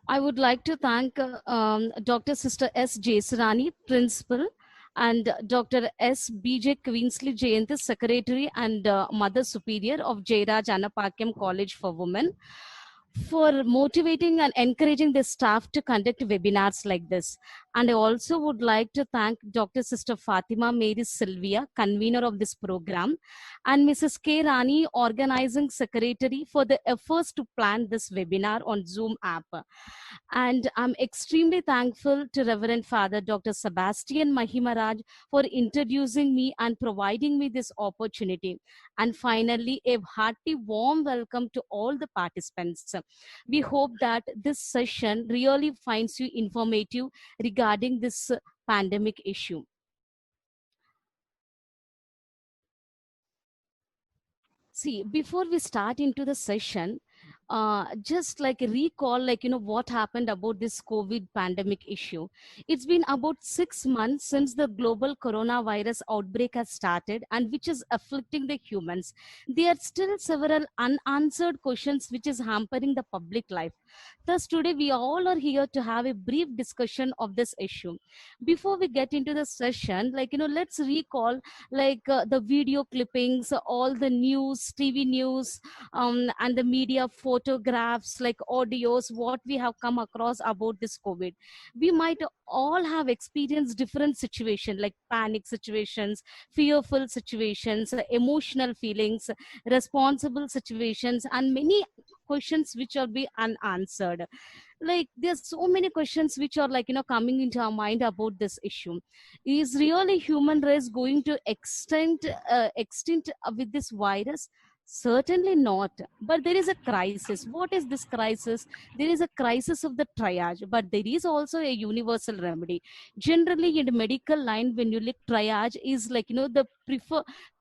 I would like to thank Dr. Sister S. Jesarani, Principal, and Dr. S. B.J. Queensley Jayanthi, Secretary and Mother Superior of Jairaj Anapakyam College for Women, for motivating and encouraging the staff to conduct webinars like this. And I also would like to thank Dr. Sister Fatima Mary Sylvia, convener of this program, and Mrs. K. Rani, organizing secretary, for the efforts to plan this webinar on Zoom app. And I'm extremely thankful to Reverend Father Dr. Sebastian Mahimaraj for introducing me and providing me this opportunity. And finally, a hearty warm welcome to all the participants. We hope that this session really finds you informative regarding this pandemic issue. See, before we start into the session, just like recall, what happened about this COVID pandemic issue. It's been about 6 months since the global coronavirus outbreak has started, and which is afflicting the humans. There are still several unanswered questions which is hampering the public life. Thus, today we all are here to have a brief discussion of this issue. Before we get into the session, let's recall the video clippings, all the news, TV news, and the media photographs, like audios, what we have come across about this COVID. We might all have experienced different situations, like panic situations, fearful situations, emotional feelings, responsible situations, and many questions which will be unanswered. Like there's so many questions which are coming into our mind about this issue. Is really human race going to extinct with this virus? Certainly not. But there is a crisis. What is this crisis? There is a crisis of the triage, but there is also a universal remedy. Generally, in the medical line, when you look, triage is the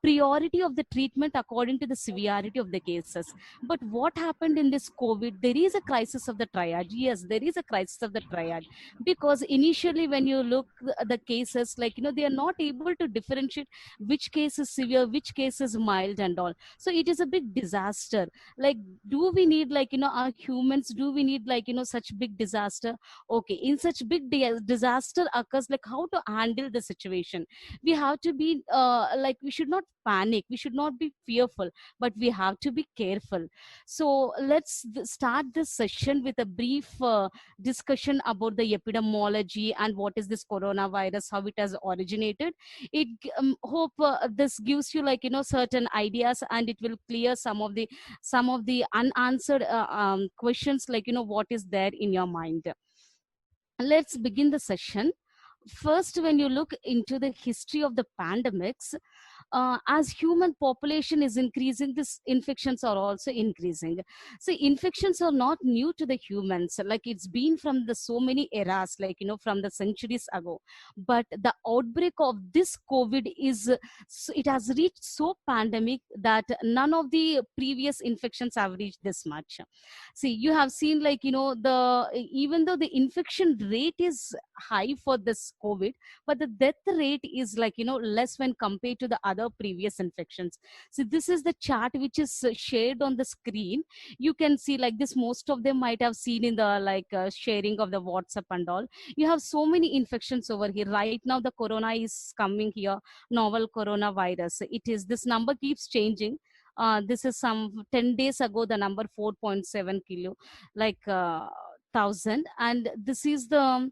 priority of the treatment according to the severity of the cases. But what happened in this COVID? There is a crisis of the triage. Yes, there is a crisis of the triage, because initially when you look the cases, they are not able to differentiate which case is severe, which case is mild, and all. So it is a big disaster. Like, do we need our humans, do we need such big disaster? Okay, in such big disaster occurs, like how to handle the situation. We have to be we should not panic, we should not be fearful, but we have to be careful. So let's start this session with a brief discussion about the epidemiology and what is this coronavirus, how it has originated. It hope this gives you certain ideas, and it will clear some of the unanswered questions, what is there in your mind. Let's begin the session. First, when you look into the history of the pandemics, as human population is increasing, these infections are also increasing. So infections are not new to the humans, like it's been from the so many eras, from the centuries ago. But the outbreak of this COVID it has reached so pandemic that none of the previous infections have reached this much. See, you have seen, the even though the infection rate is high for this COVID, but the death rate is less when compared to the other previous infections. So this is the chart which is shared on the screen. You can see like this, most of them might have seen in the sharing of the WhatsApp and all. You have so many infections over here right now. The corona is coming here, novel coronavirus. It is, this number keeps changing. This is some 10 days ago, the number 4.7 kilo, thousand. And this is the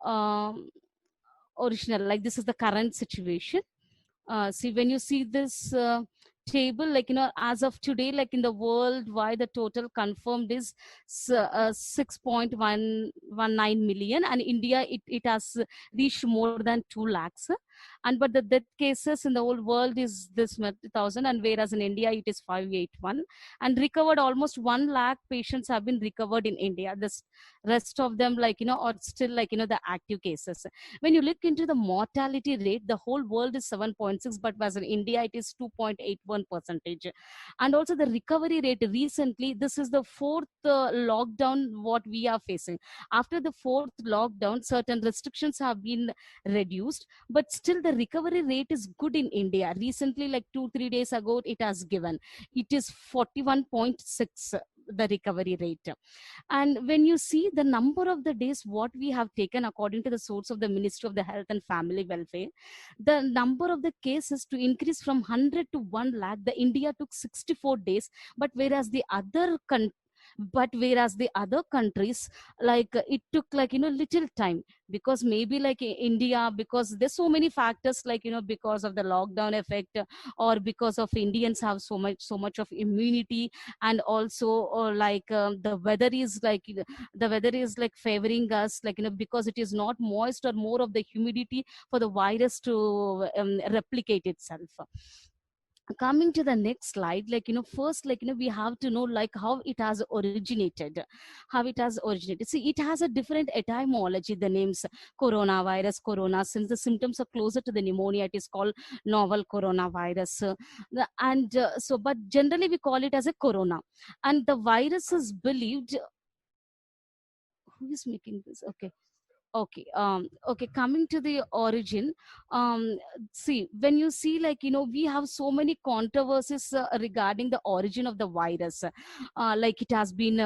um, original, this is the current situation. See, when you see this table, as of today, in the world, why the total confirmed is 6.119 million, and India, it has reached more than 2 lakhs. And but the death cases in the whole world is this 1,000, and whereas in India it is 581. And recovered, almost 1 lakh patients have been recovered in India. This rest of them, are still the active cases. When you look into the mortality rate, the whole world is 7.6, but as in India, it is 2.81 percentage. And also the recovery rate recently, this is the fourth lockdown what we are facing. After the fourth lockdown, certain restrictions have been reduced, but still the recovery rate is good in India. Recently, like 2-3 days ago, it has given. It is 41.6. the recovery rate. And when you see the number of the days what we have taken according to the source of the Ministry of the Health and Family Welfare, the number of the cases to increase from 100 to 1 lakh, the India took 64 days. But whereas the other countries, like it took like little time, because maybe like India, because there's so many factors, like because of the lockdown effect, or because of Indians have so much of immunity, and also the weather is like favoring us, like because it is not moist, or more of the humidity for the virus to replicate itself. Coming to the next slide, first, we have to know like how it has originated. See, it has a different etymology, the names coronavirus, corona, since the symptoms are closer to the pneumonia, it is called novel coronavirus. And so, but generally we call it as a corona. And the virus is believed, who is making this? Okay. Okay, coming to the origin, um see, when you see, we have so many controversies regarding the origin of the virus. Like it has been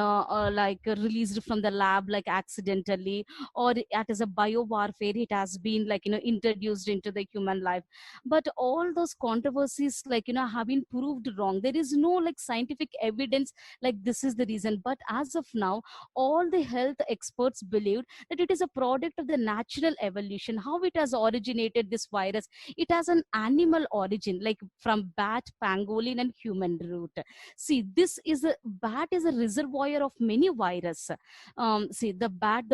released from the lab like accidentally, or it is a bio warfare, it has been introduced into the human life. But all those controversies have been proved wrong. There is no like scientific evidence like this is the reason. But as of now, all the health experts believe that it is a product of the natural evolution. How it has originated, this virus, it has an animal origin, like from bat, pangolin, and human root. See, this is a bat is a reservoir of many virus. See, the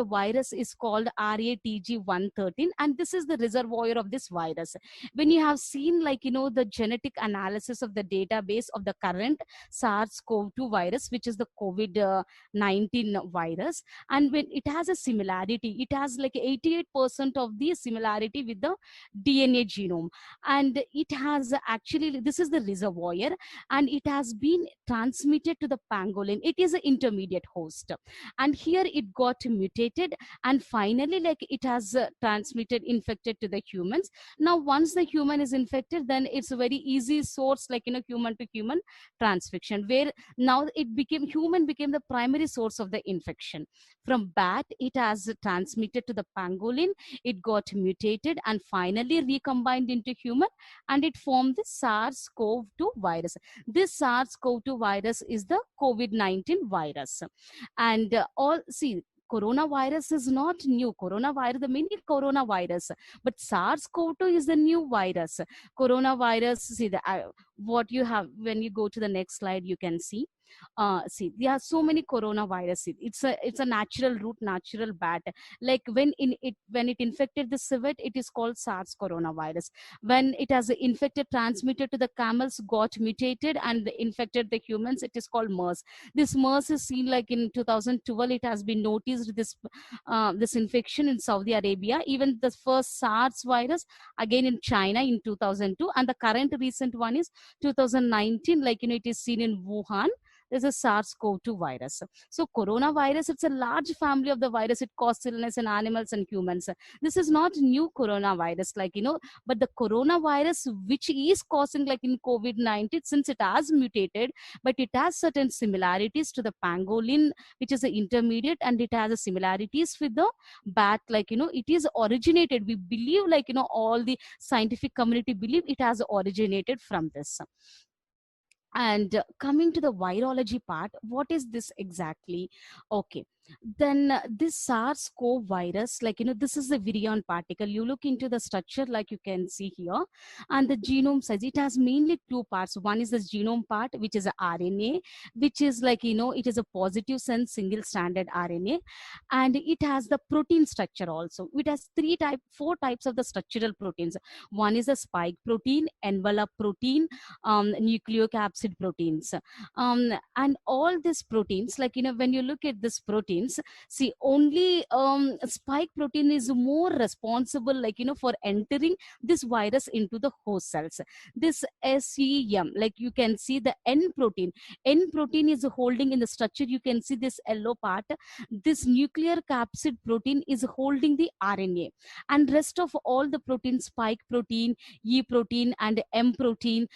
virus is called RATG113, and this is the reservoir of this virus. When you have seen the genetic analysis of the database of the current SARS-CoV-2 virus, which is the COVID-19 virus, and when it has a similarity, it has like 88% of the similarity with the DNA genome. And it has actually, this is the reservoir, and it has been transmitted to the pangolin. It is an intermediate host, and here it got mutated, and finally it has infected to the humans. Now once the human is infected, then it's a very easy source, human to human transmission, where now human became the primary source of the infection. From bat, it has transmitted to the pangolin, it got mutated and finally recombined into human, and it formed the SARS-CoV-2 virus. This SARS-CoV-2 virus is the COVID-19 virus. And all see, coronavirus is not new. Coronavirus, the many coronavirus, but SARS-CoV-2 is the new virus. Coronavirus, see what you have when you go to the next slide, you can see. See, there are so many coronavirus. It's a natural root, natural bat. Like when it infected the civet, it is called SARS coronavirus. When it has infected, transmitted to the camels, got mutated and infected the humans, it is called MERS. This MERS is seen like in 2012. It has been noticed this infection in Saudi Arabia. Even the first SARS virus again in China in 2002, and the current recent one is 2019. It is seen in Wuhan. There's a SARS-CoV-2 virus. So coronavirus, it's a large family of the virus. It causes illness in animals and humans. This is not new coronavirus, but the coronavirus which is causing in COVID-19, since it has mutated, but it has certain similarities to the pangolin, which is an intermediate, and it has a similarities with the bat. It is originated. We believe all the scientific community believe it has originated from this. And coming to the virology part, what is this exactly? Okay, then this SARS-CoV virus, this is the virion particle. You look into the structure, like you can see here, and the genome size. It has mainly two parts. One is the genome part, which is a RNA, which is it is a positive sense single stranded RNA, and it has the protein structure also. It has four types of the structural proteins. One is a spike protein, envelope protein, nucleocapsid proteins, and all these proteins, when you look at this protein, proteins, see, only spike protein is more responsible, for entering this virus into the host cells. This SEM, like you can see the N protein is holding in the structure. You can see this yellow part. This nuclear capsid protein is holding the RNA, and rest of all the proteins, spike protein, E protein, and M protein,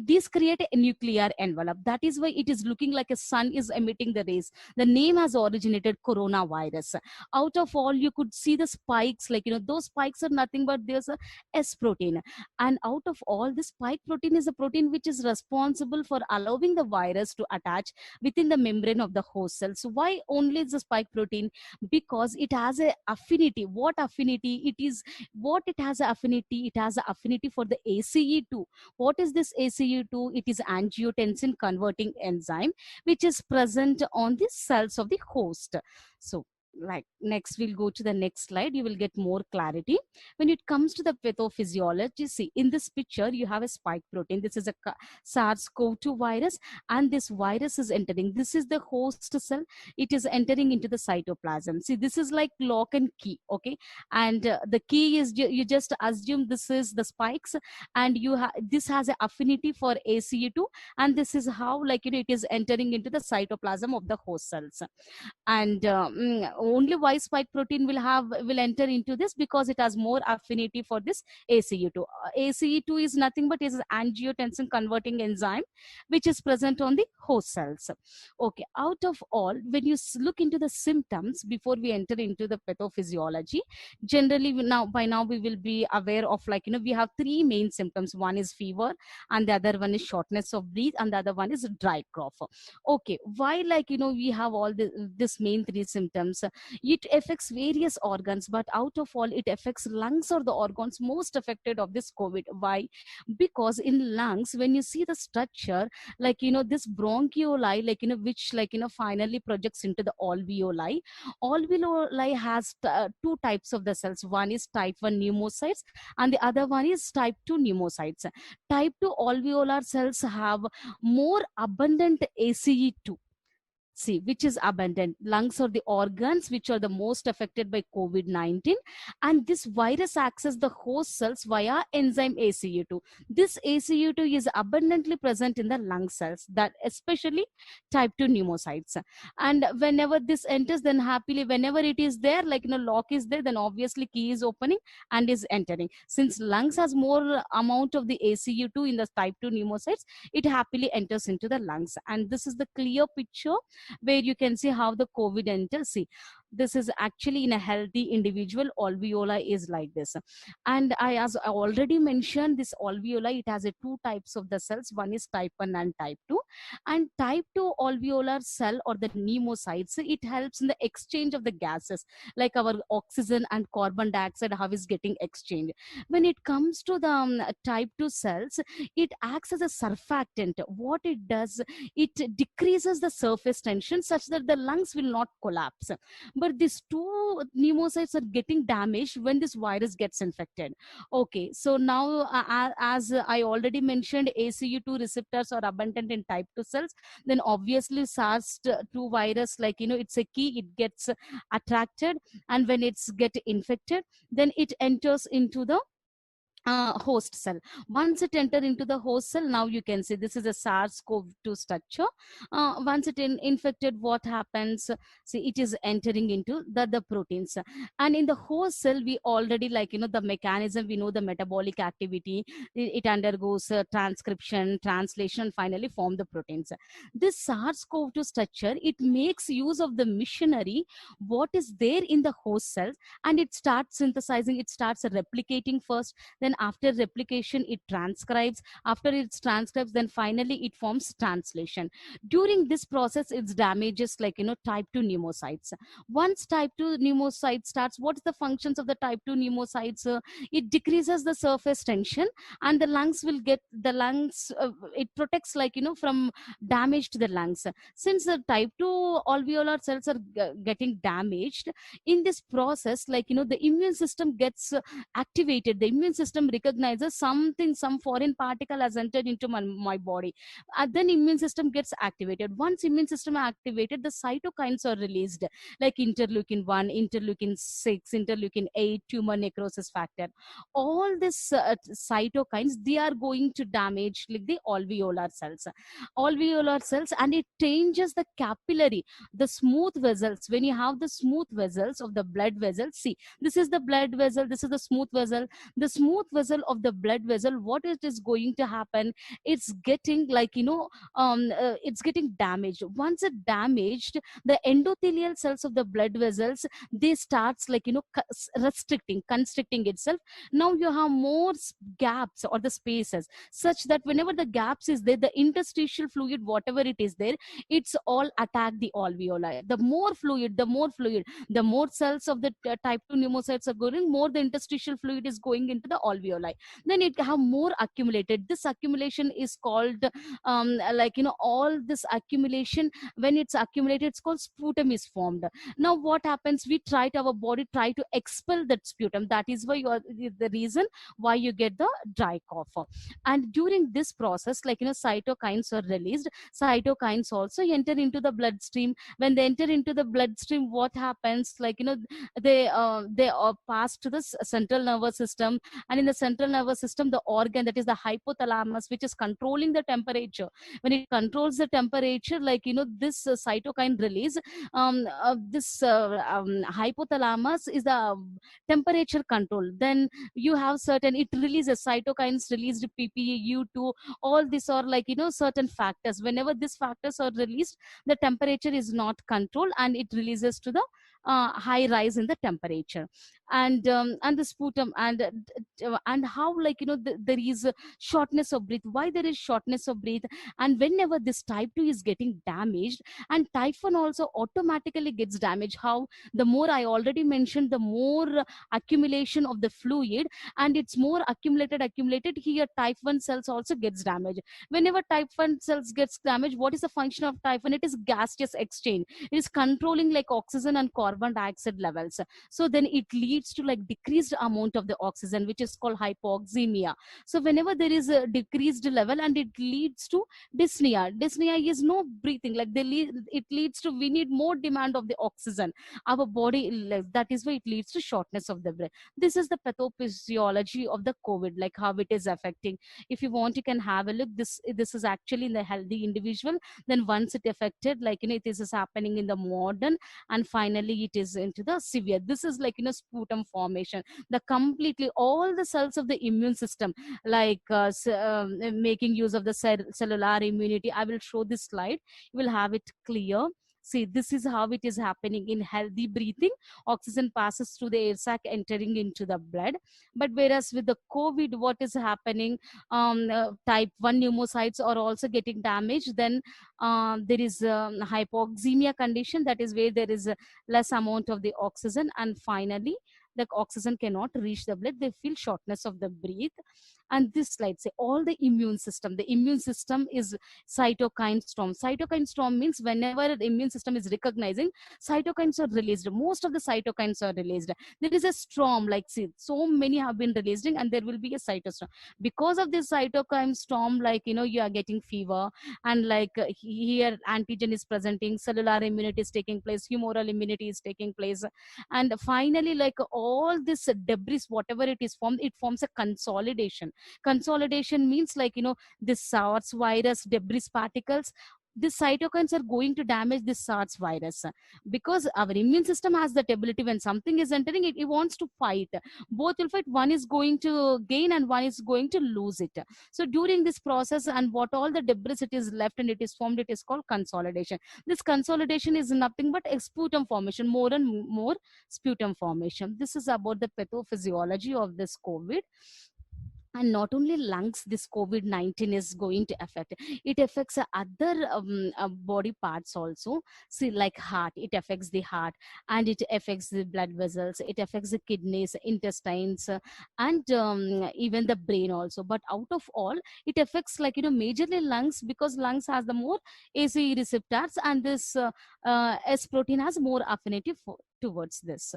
these create a nuclear envelope. That is why it is looking like a sun is emitting the rays. The name has originated coronavirus. Out of all, you could see the spikes, those spikes are nothing but there's a S protein. And out of all, this spike protein is a protein which is responsible for allowing the virus to attach within the membrane of the host cell. So why only the spike protein? Because it has a affinity. What affinity it is? What it has a affinity? It has a affinity for the ACE2. What is this ACE2? It is angiotensin converting enzyme, which is present on the cells of the host. So next, we'll go to the next slide. You will get more clarity. When it comes to the pathophysiology, see, in this picture, you have a spike protein. This is a SARS-CoV-2 virus, and this virus is entering. This is the host cell. It is entering into the cytoplasm. See, this is like lock and key, okay? And the key is, you just assume this is the spikes, and this has an affinity for ACE2, and this is how, it is entering into the cytoplasm of the host cells. And only why spike protein will enter into this, because it has more affinity for this ACE2. ACE2 is nothing but is angiotensin converting enzyme, which is present on the host cells. Okay, out of all, when you look into the symptoms before we enter into the pathophysiology, generally by now we will be aware of, we have three main symptoms. One is fever, and the other one is shortness of breath, and the other one is dry cough. Okay, why we have all this main three symptoms? It affects various organs, but out of all, it affects lungs, or the organs most affected of this COVID. Why? Because in lungs, when you see the structure, this bronchioli, which finally projects into the alveoli. Alveoli has two types of the cells. One is type 1 pneumocytes, and the other one is type 2 pneumocytes. Type 2 alveolar cells have more abundant ACE2. See, which is abundant. Lungs are the organs which are the most affected by COVID-19, and this virus accesses the host cells via enzyme ACE2. This ACE2 is abundantly present in the lung cells, that especially type 2 pneumocytes. And whenever this enters, then happily, whenever it is there, lock is there, then obviously key is opening and is entering. Since lungs has more amount of the ACE2 in the type 2 pneumocytes, it happily enters into the lungs. And this is the clear picture where you can see how the COVID enters. See, this is actually in a healthy individual. Alveoli is like this. And as I already mentioned, this alveoli, it has two types of the cells. One is type 1 and type 2. And type 2 alveolar cell, or the pneumocytes, it helps in the exchange of the gases, like our oxygen and carbon dioxide, how is getting exchanged. When it comes to the type 2 cells, it acts as a surfactant. What it does, it decreases the surface tension such that the lungs will not collapse. But these two pneumocytes are getting damaged when this virus gets infected. Okay, so now as I already mentioned, ACE2 receptors are abundant in type 2 cells. Then obviously SARS-2 virus, it's a key, it gets attracted, and when it's get infected, then it enters into the host cell. Once it enter into the host cell, now you can see this is a SARS-CoV-2 structure. Once it infected, what happens? See, it is entering into the proteins. And in the host cell, we already the mechanism, we know the metabolic activity. It undergoes transcription, translation, finally form the proteins. This SARS-CoV-2 structure, it makes use of the machinery what is there in the host cells, and it starts synthesizing, it starts replicating first. Then after replication, it transcribes. After it transcribes, then finally it forms translation. During this process, it damages type 2 pneumocytes. Once type 2 pneumocyte starts, what's the functions of the type 2 pneumocytes? It decreases the surface tension, and the lungs will get it protects from damage to the lungs. Since the type 2 alveolar cells are getting damaged, in this process, the immune system gets activated. The immune system system recognizes something, some foreign particle has entered into my body, and then immune system gets activated. Once immune system activated, the cytokines are released, like interleukin 1, interleukin 6, interleukin 8, tumor necrosis factor. All this cytokines, they are going to damage like the alveolar cells, and it changes the capillary, the smooth vessels. When you have the smooth vessels of the blood vessels, see, this is the blood vessel, this is the smooth vessel. The smooth vessel of the blood vessel, what it is going to happen, it's getting like, it's getting damaged. Once it damaged, the endothelial cells of the blood vessels, they starts like, restricting, constricting itself. Now you have more gaps or the spaces, such that whenever the gaps is there, the interstitial fluid, whatever it is there, it's all attack the alveoli. The more fluid, the more cells of the type 2 pneumocytes are going, more the interstitial fluid is going into the alveoli. Then it have more accumulated. This accumulation is called all this accumulation, when it's accumulated, it's called sputum is formed. Now what happens, we try to, our body try to expel that sputum. That is why you are the reason why you get the dry cough. And during this process, cytokines are released. Cytokines also enter into the bloodstream. When they enter into the bloodstream, what happens, they are passed to the central nervous system. And in the central nervous system, the organ, that is the hypothalamus, which is controlling the temperature, when it controls the temperature, this cytokine release, this hypothalamus is the temperature control. Then you have certain, it releases cytokines released, PPE, U2, all these are certain factors. Whenever these factors are released, the temperature is not controlled, and it releases to the high rise in the temperature. And the sputum, and how, there is shortness of breath. Why there is shortness of breath? And whenever this type 2 is getting damaged, and type 1 also automatically gets damaged. How? The more, I already mentioned, the more accumulation of the fluid, and it's more accumulated here, type 1 cells also gets damaged. Whenever type 1 cells gets damaged, what is the function of type 1? It is gaseous exchange. It is controlling like oxygen and carbon dioxide levels. So then it leads to like decreased amount of the oxygen, which is called hypoxemia. So whenever there is a decreased level, and it leads to dyspnea. Dyspnea is no breathing, it leads to, we need more demand of the oxygen, our body, that is why it leads to shortness of the breath. This is the pathophysiology of the COVID, like how it is affecting. If you want, you can have a look. This is actually in the healthy individual. Then once it affected, this is happening in the modern, and finally it is into the severe. This is sputum formation. The completely all the cells of the immune system, making use of the cellular immunity. I will show this slide, you will have it clear. See, this is how it is happening in healthy breathing. Oxygen passes through the air sac, entering into the blood. But whereas with the COVID, what is happening? Type 1 pneumocytes are also getting damaged. Then there is hypoxemia condition, that is where there is a less amount of the oxygen. And finally, the oxygen cannot reach the blood. They feel shortness of the breath. And this slide say all the immune system is cytokine storm. Cytokine storm means whenever the immune system is recognizing, cytokines are released. Most of the cytokines are released. There is a storm, see, so many have been releasing, and there will be a cytostorm. Because of this cytokine storm, you are getting fever, and here antigen is presenting, cellular immunity is taking place, humoral immunity is taking place. And finally, all this debris, whatever it is formed, it forms a consolidation. Consolidation means this SARS virus debris particles, the cytokines are going to damage this SARS virus, because our immune system has that ability. When something is entering, it wants to fight. Both will fight. One is going to gain and one is going to lose it. So during this process, and what all the debris it is left and it is formed, it is called consolidation. This consolidation is nothing but a sputum formation, more and more sputum formation. This is about the pathophysiology of this COVID. And not only lungs, this COVID-19 is going to affect, it affects other body parts also. See, like heart, it affects the heart, and it affects the blood vessels, it affects the kidneys, intestines, and even the brain also. But out of all, it affects majorly lungs, because lungs has the more ACE receptors, and this S protein has more affinity towards this.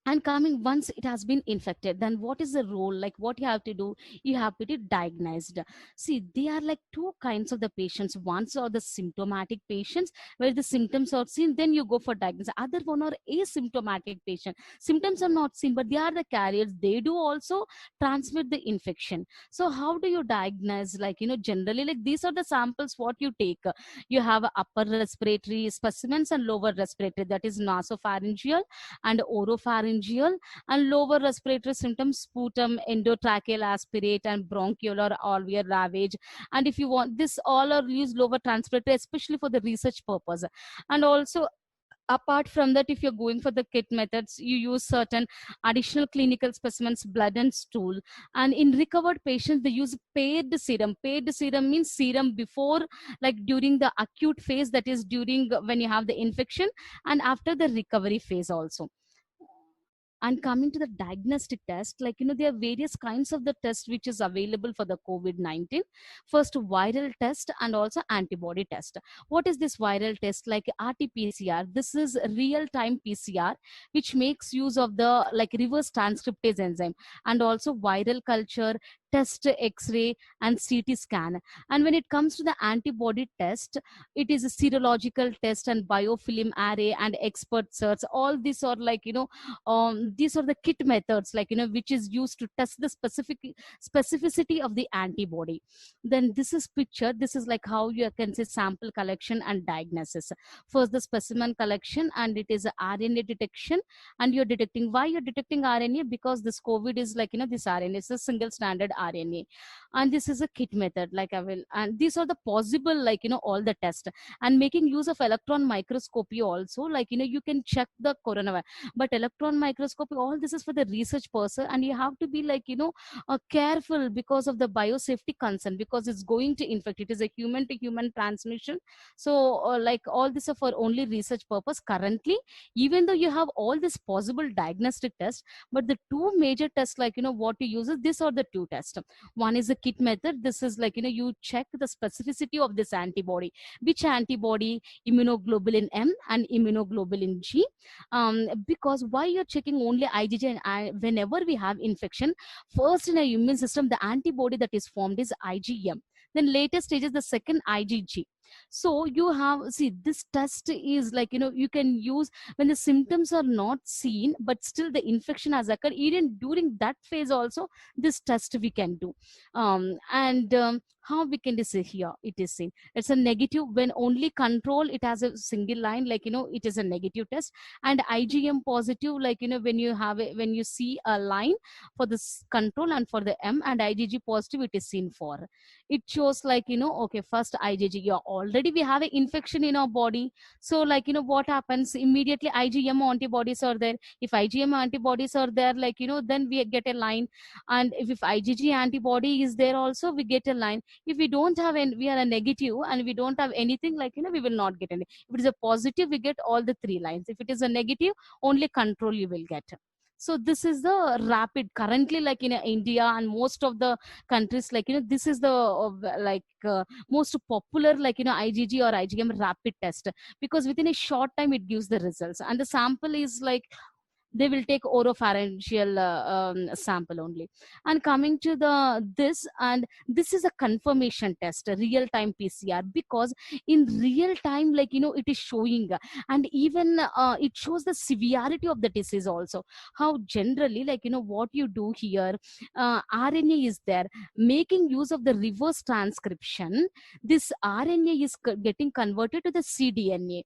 And coming, once it has been infected, then what is the role, like what you have to do? You have to be diagnosed. See, there are like two kinds of the patients. Ones are the symptomatic patients where the symptoms are seen, then you go for diagnosis. Other one are asymptomatic patient, symptoms are not seen but they are the carriers, they do also transmit the infection. So how do you diagnose? Like, generally, like these are the samples what you take. You have a upper respiratory specimens and lower respiratory, that is nasopharyngeal and oropharyngeal, and lower respiratory symptoms, sputum, endotracheal aspirate, and bronchial or alveolar lavage. And if you want, this all are used lower transpiratory, especially for the research purpose. And also, apart from that, if you're going for the kit methods, you use certain additional clinical specimens, blood and stool. And in recovered patients, they use paired serum. Paired serum means serum before, like during the acute phase, that is during when you have the infection, and after the recovery phase also. And coming to the diagnostic test, like, there are various kinds of the test which is available for the COVID-19. First, viral test and also antibody test. What is this viral test? Like RT-PCR, this is real time PCR, which makes use of the like reverse transcriptase enzyme, and also viral culture, test x-ray, and CT scan. And when it comes to the antibody test, it is a serological test and biofilm array and expert search. All these are like, these are the kit methods, like, which is used to test the specificity of the antibody. Then this is picture, this is like how you can say sample collection and diagnosis. First, the specimen collection, and it is a RNA detection. And you're detecting, why you're detecting RNA? Because this COVID is like, this RNA is a single stranded RNA. And this is a kit method, like I will, and these are the possible, like, all the tests. And making use of electron microscopy also, like, you can check the coronavirus. But electron microscopy, all this is for the research person, and you have to be like, careful because of the biosafety concern, because it's going to infect, it is a human to human transmission. So like all this are for only research purpose currently, even though you have all this possible diagnostic tests. But the two major tests, like, what you use is, these are the two tests. One is a kit method. This is like, you check the specificity of this antibody, which antibody, immunoglobulin M and immunoglobulin G. Because why you're checking only IgG and whenever we have infection, first in our immune system, the antibody that is formed is IgM. Then later stage is the second IgG. So you have, see, this test is like, you can use when the symptoms are not seen but still the infection has occurred, even during that phase also this test we can do. And how we can say here, it is seen, it's a negative when only control, it has a single line, like, it is a negative test. And IgM positive, like, when you have it, when you see a line for this control and for the M, and IgG positive, it is seen for, it shows like, okay, first IgG, yeah, already we have an infection in our body. So like, what happens immediately, IgM antibodies are there. If IgM antibodies are there, like, then we get a line. And if IgG antibody is there also, we get a line. If we don't have any, we are a negative and we don't have anything, like, we will not get any. If it is a positive, we get all the three lines. If it is a negative, only control you will get. So this is the rapid currently, like in India and most of the countries, like, this is the most popular, like, IgG or IgM rapid test, because within a short time it gives the results. And the sample is like, they will take oropharyngeal sample only. And coming to the this, and this is a confirmation test, a real time PCR, because in real time, like, it is showing, and even it shows the severity of the disease also. How generally, like, what you do here, RNA is there, making use of the reverse transcription, this RNA is getting converted to the cDNA.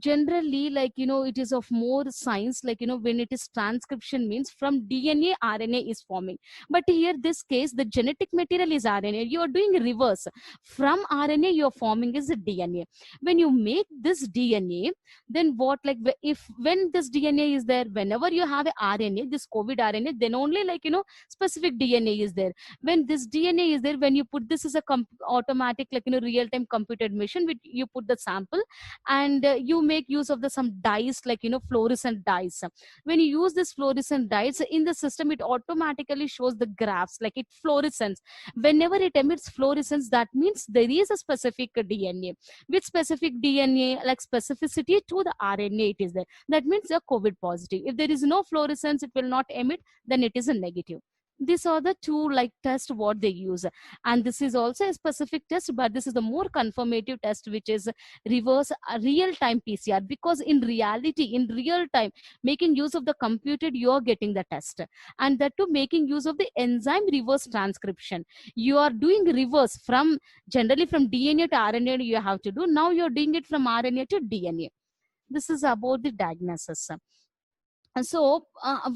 Generally, like, it is of more science, like, when it is transcription means from DNA RNA is forming. But here this case, the genetic material is RNA, you are doing reverse, from RNA you are forming is DNA. When you make this DNA, then what, like, if when this DNA is there, whenever you have a RNA, this COVID RNA, then only, like, specific DNA is there. When this DNA is there, when you put, this is a automatic, like, real time computed machine, which you put the sample, and you make use of the some dyes, like, fluorescent dyes. When you use this fluorescent dyes in the system, it automatically shows the graphs, like it fluorescence. Whenever it emits fluorescence, that means there is a specific DNA. With specific DNA, like specificity to the RNA, it is there. That means a COVID positive. If there is no fluorescence, it will not emit, then it is a negative. These are the two like test what they use. And this is also a specific test, but this is the more confirmative test, which is reverse real-time PCR, because in reality, in real time, making use of the computer, you are getting the test. And that too, making use of the enzyme reverse transcription. You are doing reverse from, generally from DNA to RNA you have to do. Now you're doing it from RNA to DNA. This is about the diagnosis. And so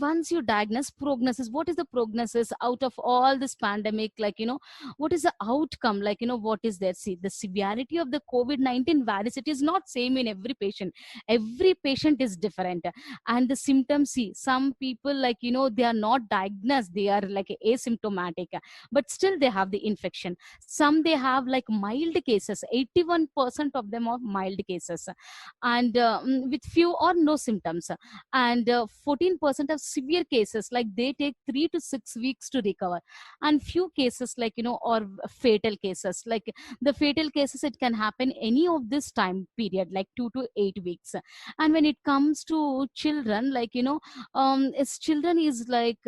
once you diagnose, prognosis, what is the prognosis out of all this pandemic? Like, what is the outcome? Like, what is there? See, the severity of the COVID-19 varies. It is not same in every patient. Every patient is different. And the symptoms, see, some people like, they are not diagnosed. They are like asymptomatic, but still they have the infection. Some they have like mild cases. 81% of them are mild cases. And with few or no symptoms. And 14% of severe cases, like they take 3 to 6 weeks to recover. And few cases like, or fatal cases, like the fatal cases, it can happen any of this time period, like 2 to 8 weeks. And when it comes to children, like, as children is like,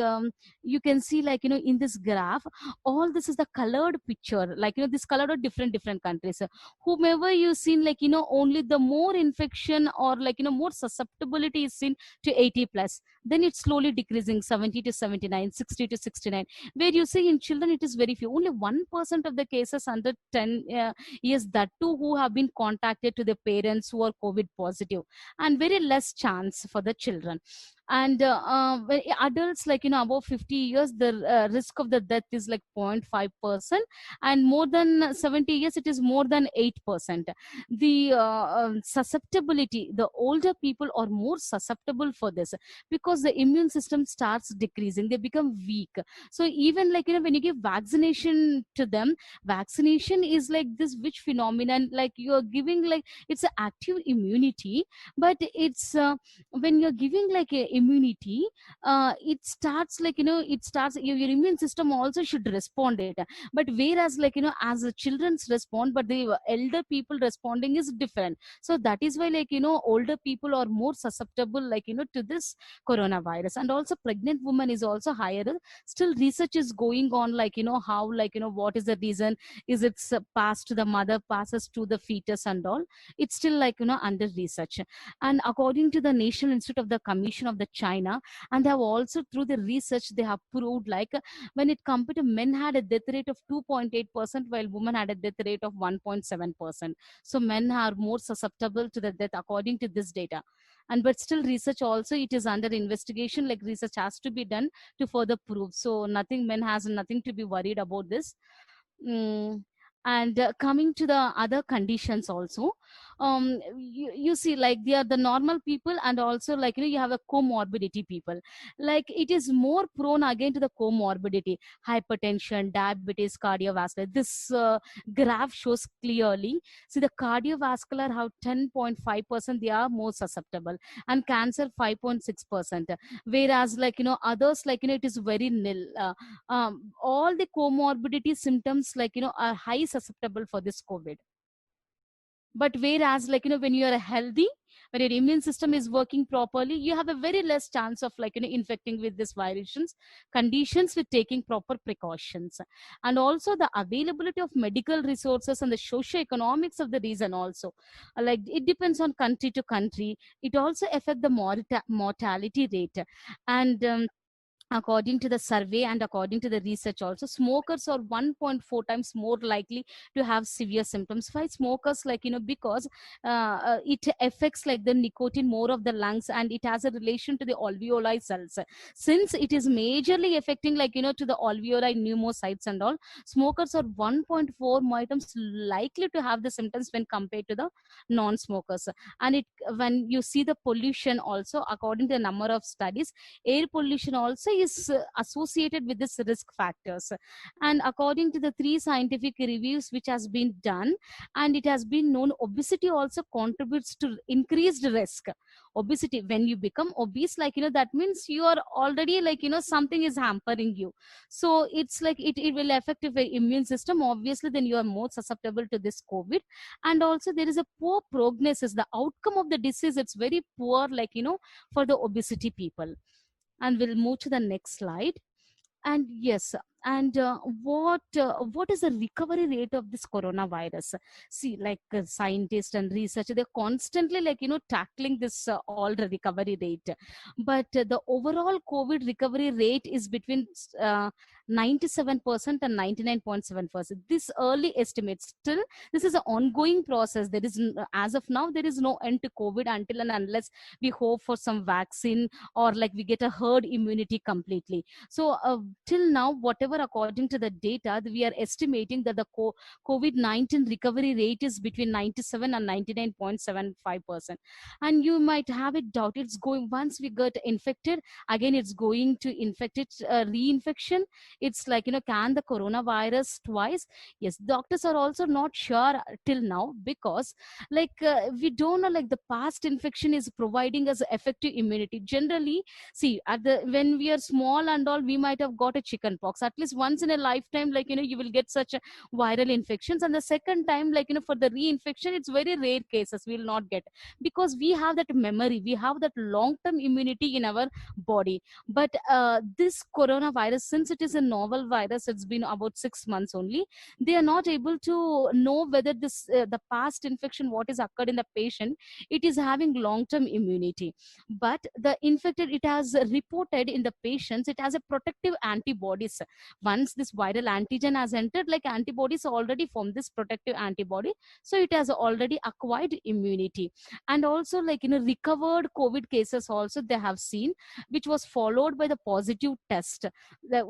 you can see like, in this graph, all this is the colored picture, like, this colored of different countries. Whomever you seen, like, only the more infection or like, more susceptibility is seen to 80 plus, then it's slowly decreasing 70 to 79, 60 to 69, where you see in children it is very few, only 1% of the cases under 10 years, that too who have been contacted to the parents who are COVID positive, and very less chance for the children. And when adults, like, above 50 years, the risk of the death is like 0.5%, and more than 70 years it is more than 8%. The susceptibility, the older people are more susceptible for this, because the immune system starts decreasing, they become weak. So even like, when you give vaccination to them, vaccination is like this which phenomenon, like you're giving, like it's an active immunity, but it's when you're giving like a immunity, it starts like, it starts, your immune system also should respond it. But whereas like, as the children's respond, but the elder people responding is different. So that is why, like, older people are more susceptible, like, to this coronavirus. And also pregnant woman is also higher. Still research is going on, like, how, like, what is the reason, is it's passed to the mother, passes to the fetus and all, it's still like, under research. And according to the National Institute of the Commission of the China, and they have also through the research they have proved, like, when it compared to men had a death rate of 2.8%, while women had a death rate of 1.7%. So men are more susceptible to the death according to this data. And but still research also, it is under investigation, like research has to be done to further prove. So nothing, men has nothing to be worried about this. Mm. And coming to the other conditions also, you see, like they are the normal people, and also like, you have a comorbidity people, like it is more prone again to the comorbidity, hypertension, diabetes, cardiovascular. This graph shows clearly. See, the cardiovascular have 10.5%, they are more susceptible, and cancer 5.6%, whereas like, others, like, it is very nil. All the comorbidity symptoms, like, are high susceptible for this COVID. But whereas like, when you are healthy, when your immune system is working properly, you have a very less chance of like, infecting with these viruses conditions, with taking proper precautions. And also the availability of medical resources and the socio-economics of the region also, like it depends on country to country. It also affect the mortality rate. And according to the survey and according to the research also, smokers are 1.4 times more likely to have severe symptoms. Why smokers, like, because it affects like the nicotine more of the lungs, and it has a relation to the alveoli cells. Since it is majorly affecting, like, to the alveoli pneumocytes and all, smokers are 1.4 more times likely to have the symptoms when compared to the non-smokers. And it, when you see the pollution also, according to the number of studies, air pollution also is associated with this risk factors. And according to the three scientific reviews which has been done, and it has been known obesity also contributes to increased risk. Obesity, when you become obese, like that means you are already like something is hampering you. So it's like it will affect your immune system, obviously then you are more susceptible to this COVID. And also there is a poor prognosis, the outcome of the disease, it's very poor, like for the obesity people. And we'll move to the next slide. And yes, and what is the recovery rate of this coronavirus? See, like scientists and research, they're constantly like tackling this all the recovery rate. But the overall COVID recovery rate is between 97% and 99.7%. This early estimate, still this is an ongoing process. There is as of now there is no end to COVID until and unless we hope for some vaccine, or like we get a herd immunity completely. So till now, whatever according to the data, we are estimating that the COVID-19 recovery rate is between 97 and 99.75%. And you might have it doubt, it's going, once we get infected, again it's going to infect it, reinfection. It's like, can the coronavirus twice? Yes, doctors are also not sure till now, because like we don't know, like the past infection is providing us effective immunity. Generally, see, at the when we are small and all, we might have got a chicken pox at least once in a lifetime, like you will get such a viral infections. And the second time, like for the reinfection, it's very rare cases we will not get, because we have that memory, we have that long term immunity in our body. But this coronavirus, since it is a novel virus, it's been about 6 months only, they are not able to know whether this the past infection what is occurred in the patient, it is having long term immunity. But the infected, it has reported in the patients, it has a protective antibodies. Once this viral antigen has entered, like antibodies already form this protective antibody, so it has already acquired immunity. And also, like recovered COVID cases also they have seen, which was followed by the positive test,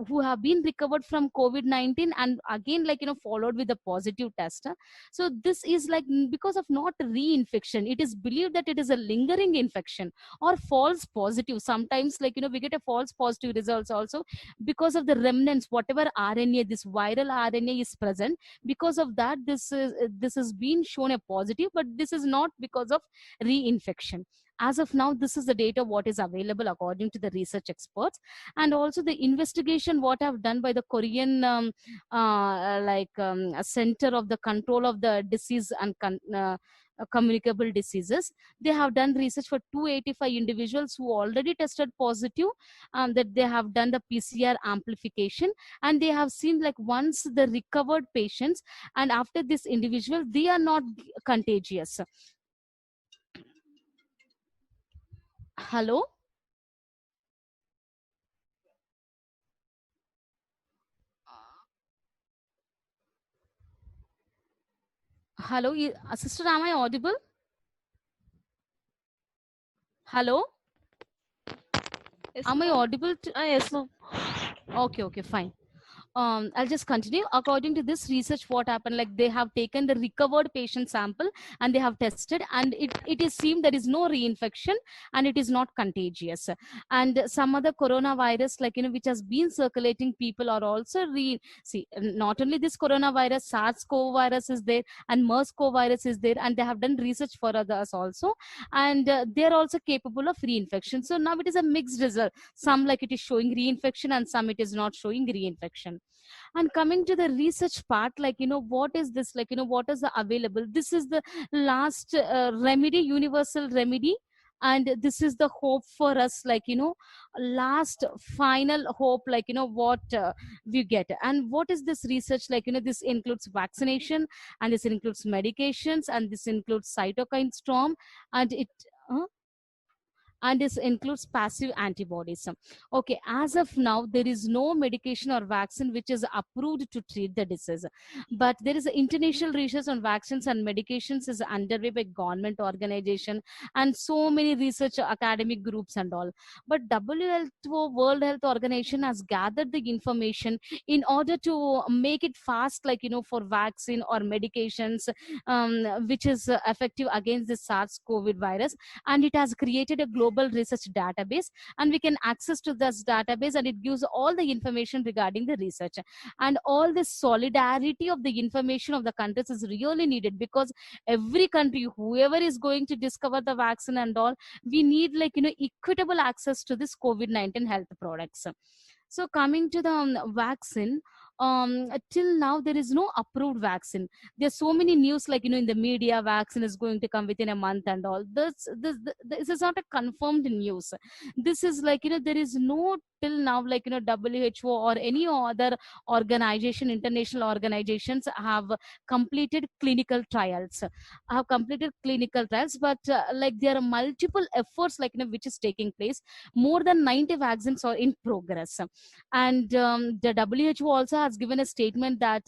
who have been recovered from COVID-19, and again, like followed with the positive test. So this is like because of not reinfection, it is believed that it is a lingering infection or false positive. Sometimes, like we get a false positive results also, because of the remnants, whatever RNA, this viral RNA is present, because of that this has been shown a positive, but this is not because of reinfection. As of now, this is the data what is available according to the research experts. And also the investigation what have done by the Korean center of the control of the disease and communicable diseases, they have done research for 285 individuals who already tested positive, that they have done the PCR amplification, and they have seen, like once the recovered patients and after this individual, they are not contagious. Hello. Hello, sister, am I audible? Hello, Yes, am I ma'am. audible to? Yes, ma'am. Okay, fine. I'll just continue. According to this research, what happened, like they have taken the recovered patient sample and they have tested, and it is seemed there is no reinfection and it is not contagious. And some other coronavirus, like which has been circulating, people are also see, not only this coronavirus, SARS-CoV virus is there and MERS-CoV virus is there, and they have done research for others also, and they're also capable of reinfection. So now it is a mixed result. Some, like it is showing reinfection and some it is not showing reinfection. And coming to the research part, like what is this, like what is the available, this is the last remedy, universal remedy. And this is the hope for us, like last final hope, like what we get. And what is this research, like this includes vaccination, and this includes medications, and this includes cytokine storm, and it and this includes passive antibodies. Okay, as of now, there is no medication or vaccine which is approved to treat the disease. But there is international research on vaccines and medications is underway by government organization and so many research academic groups and all. But WHO, World Health Organization, has gathered the information in order to make it fast, like for vaccine or medications, which is effective against the SARS-CoV virus, and it has created a global global research database, and we can access to this database, and it gives all the information regarding the research. And all this solidarity of the information of the countries is really needed, because every country, whoever is going to discover the vaccine and all, we need equitable access to this COVID-19 health products. So coming to the vaccine, till now there is no approved vaccine. There's so many news in the media, vaccine is going to come within a month and all. This is not a confirmed news. This is there is no till now WHO or any other organization, international organizations have completed clinical trials. But there are multiple efforts which is taking place. More than 90 vaccines are in progress, and the WHO also has given a statement that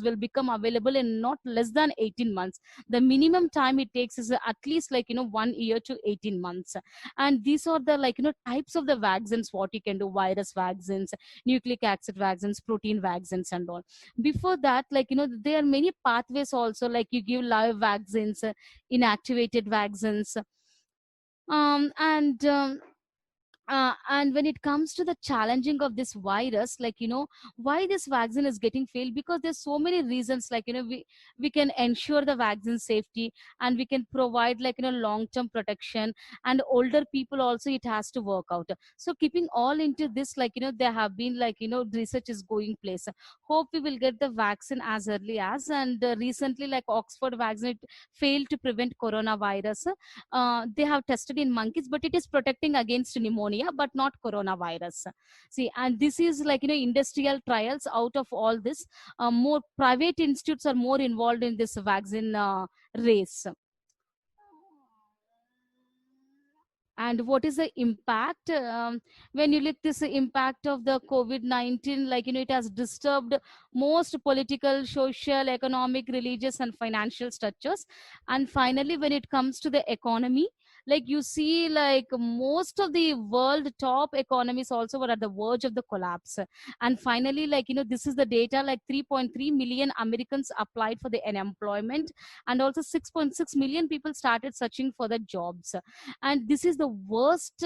will become available in not less than 18 months. The minimum time it takes is at least 1 year to 18 months. And these are the types of the vaccines what you can do: virus vaccines, nucleic acid vaccines, protein vaccines and all. Before that, there are many pathways also, you give live vaccines, inactivated vaccines, and when it comes to the challenging of this virus, why this vaccine is getting failed, because there's so many reasons. We can ensure the vaccine safety, and we can provide long-term protection, and older people also it has to work out. So keeping all into this, there have been research is going place. Hope we will get the vaccine as early as. And recently, Oxford vaccine, it failed to prevent coronavirus. They have tested in monkeys, but it is protecting against pneumonia, but not coronavirus. See, and this is industrial trials. Out of all this, more private institutes are more involved in this vaccine race. And what is the impact? When you look this impact of the COVID-19, it has disturbed most political, social, economic, religious and financial structures. And finally, when it comes to the economy, you see most of the world top economies also were at the verge of the collapse. And finally, this is the data, 3.3 million Americans applied for the unemployment, and also 6.6 million people started searching for the jobs. And this is the worst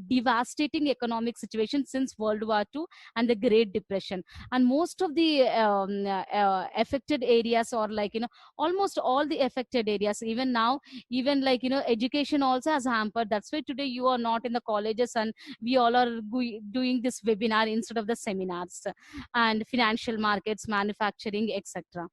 devastating economic situation since World War II and the Great Depression. And most of the affected areas, or almost all the affected areas, even now, even education also has hampered. That's why today you are not in the colleges, and we all are doing this webinar instead of the seminars. And financial markets, manufacturing, etc.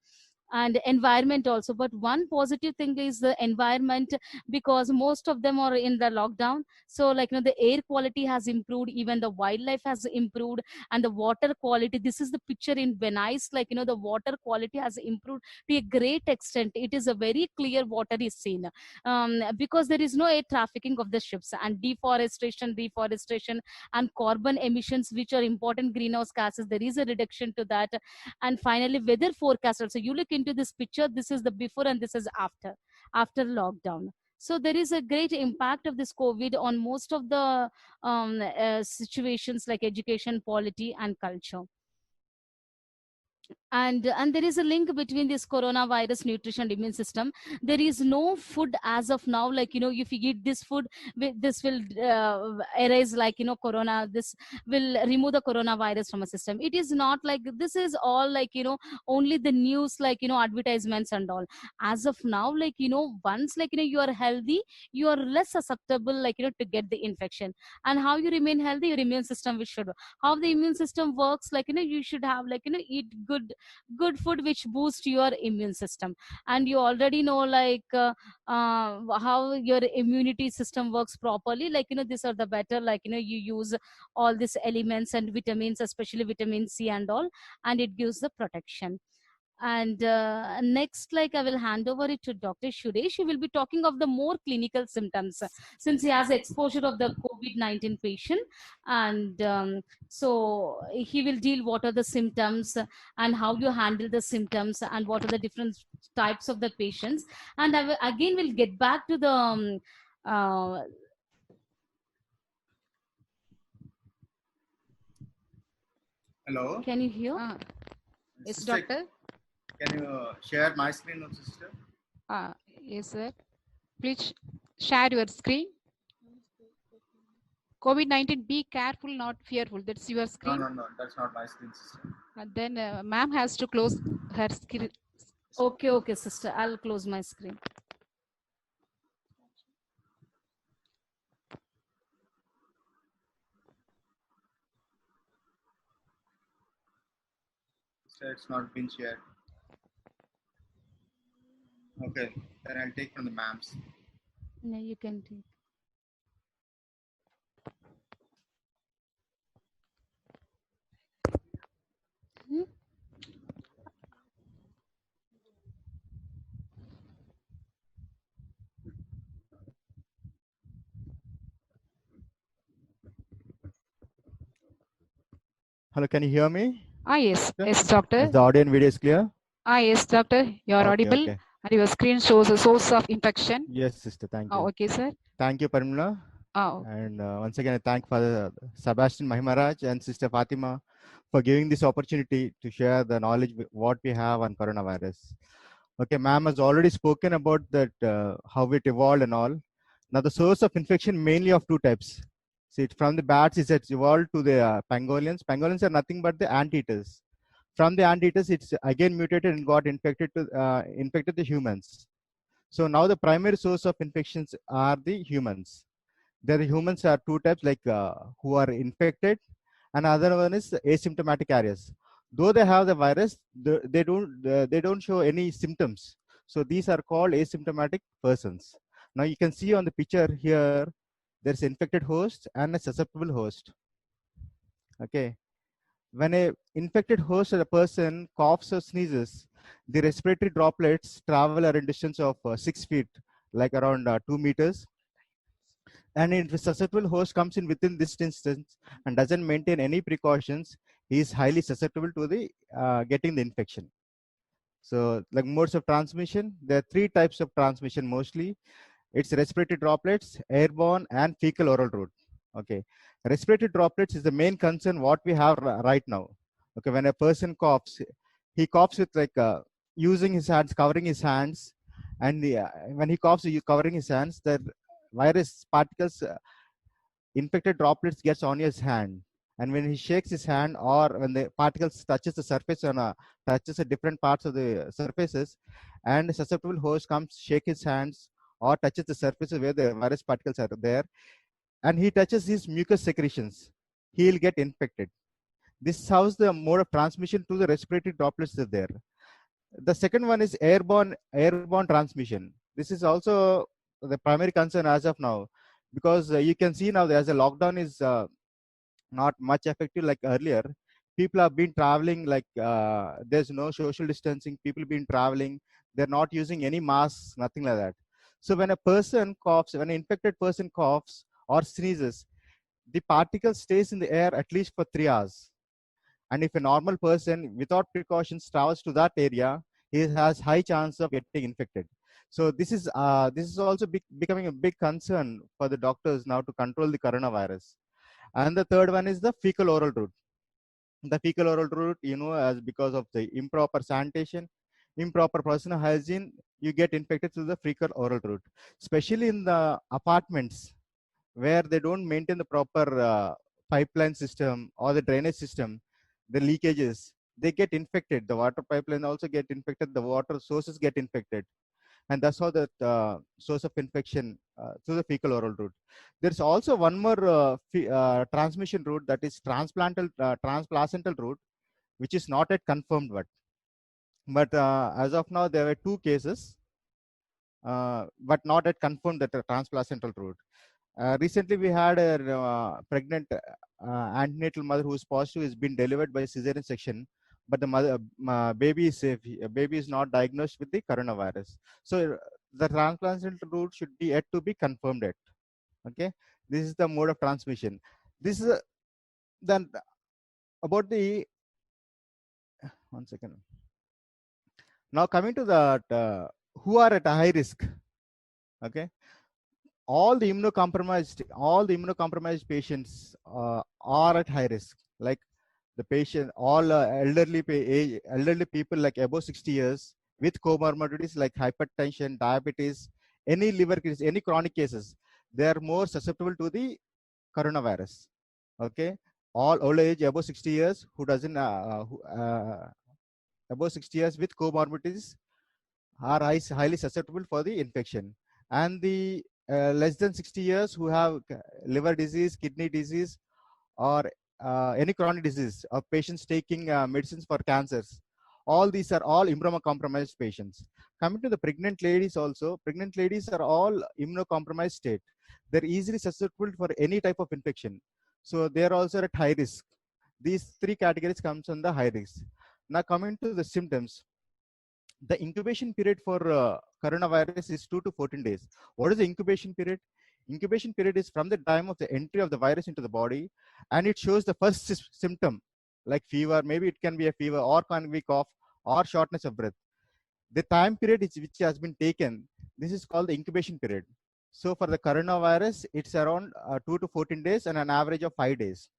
And environment also. But one positive thing is the environment, because most of them are in the lockdown. So the air quality has improved, even the wildlife has improved, and the water quality, this is the picture in Venice, the water quality has improved to a great extent. It is a very clear water is seen, because there is no air trafficking of the ships. And deforestation and carbon emissions, which are important greenhouse gases, there is a reduction to that. And finally, weather forecast also. You look into this picture, this is the before and this is after lockdown. So there is a great impact of this COVID on most of the situations like education, polity and culture. And there is a link between this coronavirus, nutrition, immune system. There is no food as of now, if you eat this food, this will erase corona, this will remove the coronavirus from a system. It is not like this. Is all only the news, advertisements and all. As of now, once you are healthy, you are less susceptible to get the infection. And how you remain healthy, your immune system will should. How the immune system works, you should have eat good food which boost your immune system. And you already know how your immunity system works properly. These are the better, you use all these elements and vitamins, especially vitamin C and all, and it gives the protection. And next, I will hand over it to Dr. Suresh. He will be talking of the more clinical symptoms, since he has exposure of the COVID-19 patient. And so he will deal what are the symptoms and how you handle the symptoms and what are the different types of the patients. And I will, again will get back to the Hello. Can you hear? Yes, Sister, doctor. Can you share my screen, sister? Yes, sir. Please share your screen. COVID-19, be careful, not fearful. That's your No, screen. no, that's not my screen, sister. And then ma'am has to close her screen. Okay, sister. I'll close my screen. Sister, it's not been shared. Okay, then I'll take from the ma'ams. No, you can take. Hmm? Hello, can you hear me? Yes, Sir? yes, doctor. Is the audio and video is clear? Yes, doctor. You are Okay, audible, okay. and your screen shows a source of infection. Yes, sister. Thank you. Okay, sir. Thank you, Parimla. Oh, And once again, I thank Father Sebastian Mahimaraj and Sister Fatima for giving this opportunity to share the knowledge what we have on coronavirus. Okay, ma'am has already spoken about that how it evolved and all. Now, the source of infection mainly of two types. See, from the bats, it's evolved to the pangolins. Pangolins are nothing but the anteaters. From the anteaters, it's again mutated and got infected the humans. So now the primary source of infections are the humans. The humans are two types, like who are infected, and other one is asymptomatic carriers. Though they have the virus, they don't show any symptoms. So these are called asymptomatic persons. Now you can see on the picture here, there's infected host and a susceptible host. Okay, when a infected host or a person coughs or sneezes, the respiratory droplets travel at a distance of 6 feet, like around 2 meters. And if a susceptible host comes in within this distance and doesn't maintain any precautions, he is highly susceptible to the getting the infection. So, like modes of transmission, there are three types of transmission mostly. It's respiratory droplets, airborne, and fecal oral route. Okay, respiratory droplets is the main concern what we have right now. Okay, when a person coughs, he coughs with like using his hands, covering his hands, and when he coughs, covering his hands, the virus particles, infected droplets gets on his hand. And when he shakes his hand, or when the particles touches the surface on touches the different parts of the surfaces, and the susceptible host comes shake his hands or touches the surfaces where the virus particles are there, and he touches his mucus secretions, he'll get infected. This is how the mode of transmission to the respiratory droplets is there. The second one is airborne transmission. This is also the primary concern as of now, because you can see now as a lockdown is not much effective like earlier. People have been traveling like there's no social distancing. People been traveling. They're not using any masks, nothing like that. So when a person coughs, when an infected person coughs or sneezes, the particle stays in the air at least for 3 hours. And if a normal person without precautions travels to that area, he has high chance of getting infected. So this is also becoming a big concern for the doctors now to control the coronavirus. And the third one is the fecal oral route. The fecal oral route, as because of the improper sanitation, improper personal hygiene, you get infected through the fecal oral route, especially in the apartments where they don't maintain the proper pipeline system or the drainage system, the leakages, they get infected. The water pipeline also get infected. The water sources get infected, and that's how the source of infection through the fecal oral route. There's also one more transmission route, that is transplacental route, which is not yet confirmed. But as of now, there were two cases, but not yet confirmed that the transplacental route. Recently, we had a pregnant antenatal mother who is positive, has been delivered by cesarean section, but the mother baby is safe. Baby is not diagnosed with the coronavirus. So the transplantation route should be yet to be confirmed yet. Okay, this is the mode of transmission. This is then about the 1 second. Now coming to that, who are at a high risk? Okay, all the immunocompromised patients are at high risk. Like the patient, all elderly people like above 60 years with comorbidities like hypertension, diabetes, any liver cases, any chronic cases, they are more susceptible to the coronavirus. Okay, all old age above 60 years who doesn't above 60 years with comorbidities are highly susceptible for the infection, and the less than 60 years who have liver disease, kidney disease, or any chronic disease, or patients taking medicines for cancers. All these are all immunocompromised patients. Coming to the pregnant ladies also, pregnant ladies are all immunocompromised state. They're easily susceptible for any type of infection. So they're also at high risk. These three categories comes on the high risk. Now coming to the symptoms, the incubation period for coronavirus is 2 to 14 days. What is the incubation period? Incubation period is from the time of the entry of the virus into the body, and it shows the first symptom like fever. Maybe it can be a fever, or can be cough, or shortness of breath. The time period which has been taken, this is called the incubation period. So for the coronavirus, it's around 2 to 14 days and an average of 5 days.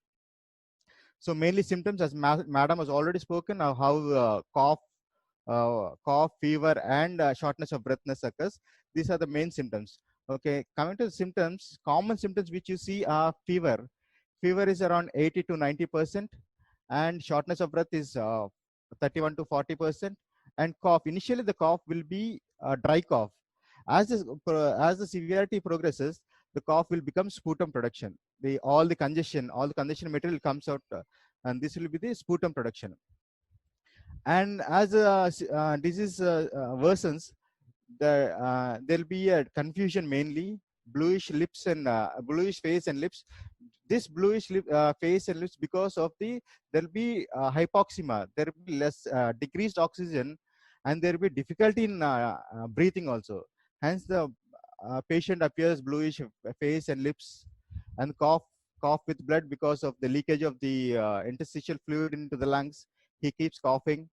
So mainly symptoms, as madam has already spoken, of how cough, fever, and shortness of breathness occurs. These are the main symptoms. Okay, coming to the symptoms, common symptoms which you see are fever. Fever is around 80 to 90%, and shortness of breath is 31 to 40%, and cough. Initially, the cough will be a dry cough. As the severity progresses, the cough will become sputum production. All the congestion material comes out, and this will be the sputum production. And as disease worsens, there'll be a confusion, mainly bluish lips and bluish face and lips. This bluish face and lips, because of there'll be hypoxemia, there will be less decreased oxygen, and there will be difficulty in breathing also. Hence the patient appears bluish face and lips, and cough with blood because of the leakage of the interstitial fluid into the lungs. He keeps coughing.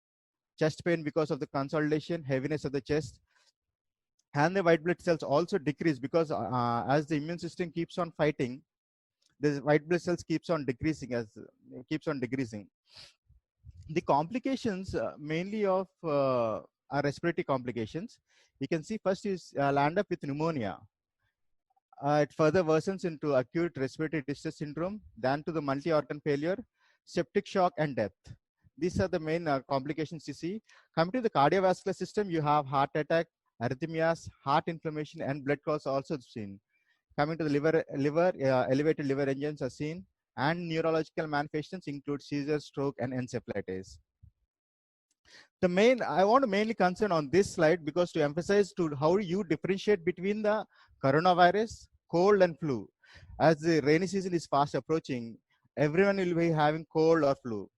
Chest pain because of the consolidation, heaviness of the chest, and the white blood cells also decrease because as the immune system keeps on fighting, the white blood cells keeps on decreasing. The complications mainly of are respiratory complications. You can see first is land up with pneumonia. It further worsens into acute respiratory distress syndrome, then to the multi-organ failure, septic shock, and death. These are the main complications you see. Coming to the cardiovascular system, you have heart attack, arrhythmias, heart inflammation, and blood clots also seen. Coming to the liver, elevated liver enzymes are seen, and neurological manifestations include seizure, stroke, and encephalitis. I want to mainly concern on this slide because to emphasize to how you differentiate between the coronavirus, cold, and flu. As the rainy season is fast approaching, everyone will be having cold or flu.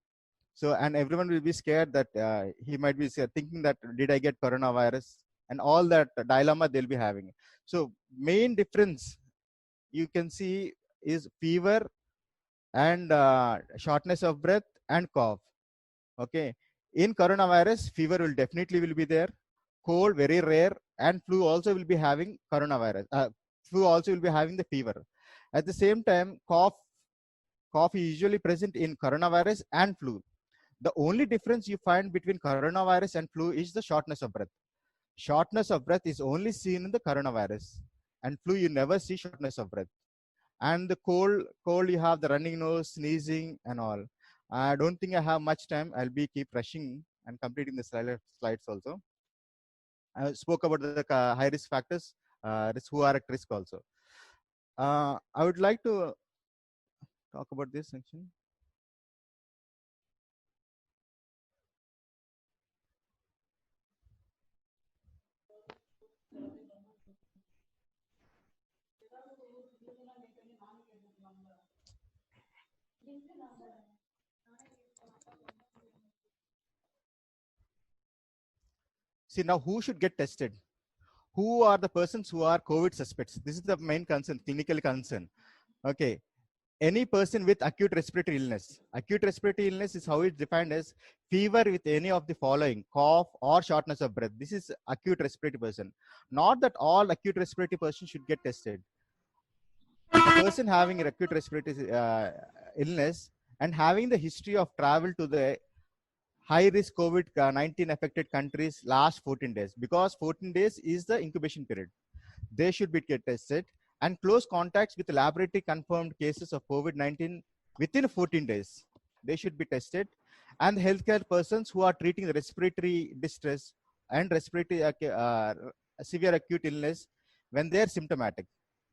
So, and everyone will be scared that he might be thinking that did I get coronavirus, and all that dilemma they'll be having. So main difference you can see is fever and shortness of breath and cough. Okay, in coronavirus, fever will definitely be there, cold very rare, and flu also will be having coronavirus. Flu also will be having the fever. At the same time, cough is usually present in coronavirus and flu. The only difference you find between coronavirus and flu is the shortness of breath. Shortness of breath is only seen in the coronavirus, and flu you never see shortness of breath. And the cold you have the running nose, sneezing, and all. I don't think I have much time. I'll be keep rushing and completing the slides also. I spoke about the high risk factors, who are at risk also. I would like to talk about this section. See, now who should get tested? Who are the persons who are COVID suspects? This is the main concern, clinical concern. Okay. Any person with acute respiratory illness. Acute respiratory illness is how it's defined as fever with any of the following: cough or shortness of breath. This is acute respiratory person. Not that all acute respiratory persons should get tested. A person having an acute respiratory illness and having the history of travel to the high risk COVID-19 affected countries last 14 days, because 14 days is the incubation period. They should be get tested. and close contacts with laboratory confirmed cases of COVID-19 within 14 days. They should be tested. And healthcare persons who are treating the respiratory distress and respiratory severe acute illness when they are symptomatic.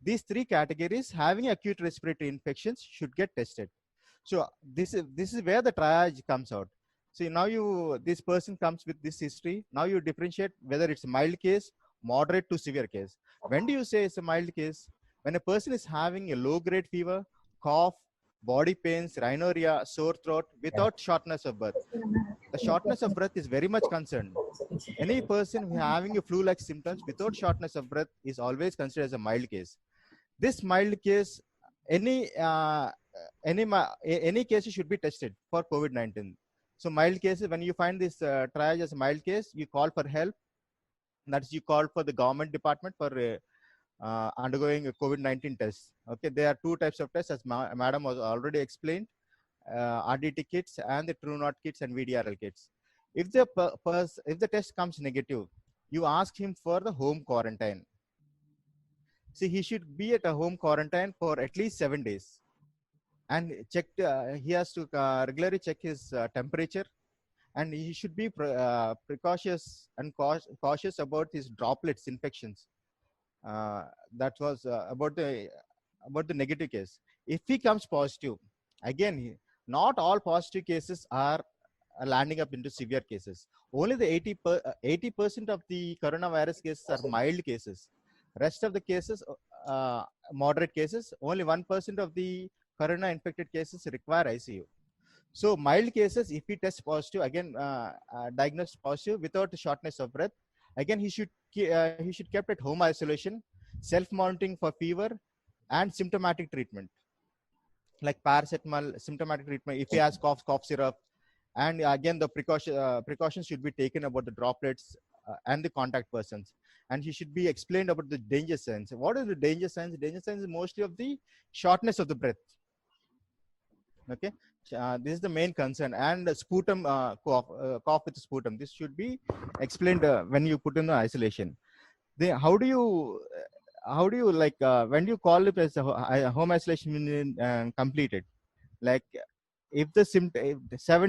These three categories having acute respiratory infections should get tested. So this is where the triage comes out. So now this person comes with this history. Now you differentiate whether it's a mild case, moderate to severe case. When do you say it's a mild case? When a person is having a low grade fever, cough, body pains, rhinorrhea, sore throat without shortness of breath. The shortness of breath is very much concerned. Any person who having a flu-like symptoms without shortness of breath is always considered as a mild case. This mild case, any cases should be tested for COVID-19. So mild cases, when you find this triage as a mild case, you call for help. That's you call for the government department for undergoing a COVID-19 test. Okay, there are two types of tests, as madam was already explained, RDT kits and the TrueNot kits and VDRL kits. If the test comes negative, you ask him for the home quarantine. See, he should be at a home quarantine for at least 7 days. And he has to regularly check his temperature, and he should be precautious and cautious about his droplets infections. That was about the negative case. If he comes positive, again, not all positive cases are landing up into severe cases. Only the 80% of the coronavirus cases are mild cases. Rest of the cases, moderate cases. Only 1% of the corona infected cases require ICU. So mild cases, if he tests positive, again diagnosed positive without shortness of breath, again he should kept at home isolation, self-monitoring for fever, and symptomatic treatment like paracetamol, symptomatic treatment. If he has cough syrup, and again the precautions should be taken about the droplets and the contact persons. And he should be explained about the danger signs. What are the danger signs? Danger signs is mostly of the shortness of the breath. Okay, this is the main concern. And sputum, cough with sputum. This should be explained when you put in the isolation. Then how do you like when you call it as a home isolation completed? Like if 7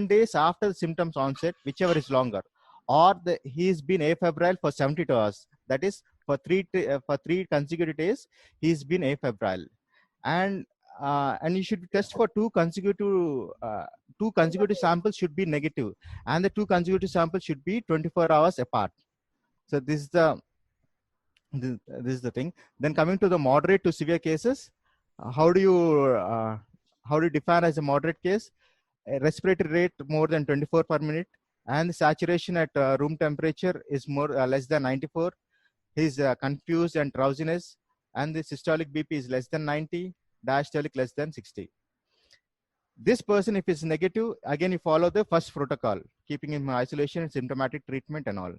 days after the symptoms onset, whichever is longer, or he's been afebrile for 72 hours. That is for three consecutive days he's been afebrile, and you should test for two consecutive samples should be negative, and the two consecutive samples should be 24 hours apart. So this is the thing. Then coming to the moderate to severe cases, how do you define as a moderate case? A respiratory rate more than 24 per minute, and the saturation at room temperature is less than 94. He's confused and drowsiness, and the systolic BP is less than 90, diastolic less than 60. This person, if it's negative, again you follow the first protocol, keeping him in isolation, symptomatic treatment and all.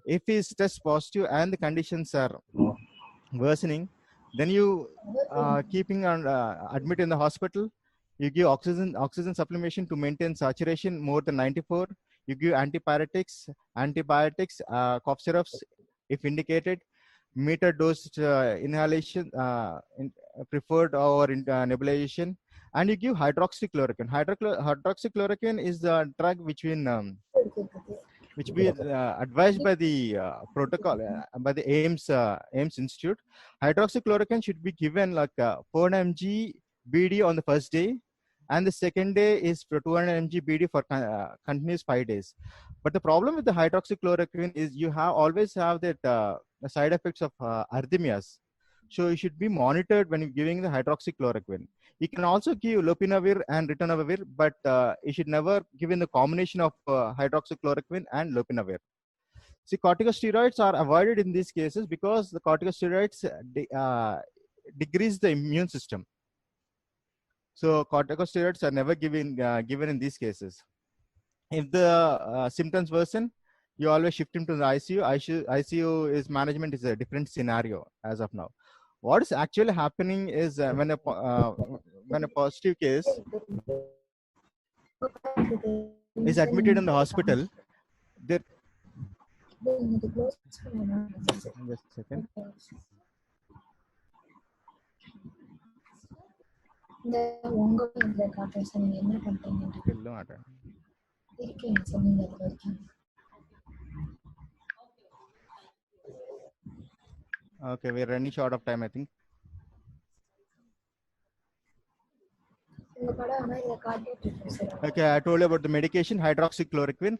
If he's test positive and the conditions are worsening, then you keeping on admit in the hospital. You give oxygen supplementation to maintain saturation more than 94. You give antibiotics, cough syrups if indicated, meter dose inhalation preferred over nebulization, and you give hydroxychloroquine. Hydroxychloroquine is the drug which be advised by the protocol by the AIMS Institute. Hydroxychloroquine should be given like 400 mg BD on the first day, and the second day is for 200 mg BD for continuous 5 days. But the problem with the hydroxychloroquine is you always have that the side effects of arrhythmias. So you should be monitored when you're giving the hydroxychloroquine. You can also give lopinavir and ritonavir, but you should never give in the combination of hydroxychloroquine and lopinavir. See, corticosteroids are avoided in these cases because the corticosteroids decrease the immune system. So corticosteroids are never given in these cases. If the symptoms worsen, you always shift him to the ICU. ICU management is a different scenario as of now. What is actually happening is when a positive case is admitted in the hospital, just a second. இந்த உங்க இதுல காட்டுறேன் sir, நீங்க என்ன பண்றீங்க எல்லாம் ஆட்டம். இருக்கீங்க sir, நீங்க அதுல இருக்கீங்க. Okay, we're running short of time, I think. உங்க படம் ஆனா இதுல காட்டிட்டு இருக்கேன் sir. Okay, I told you about the medication, hydroxychloroquine.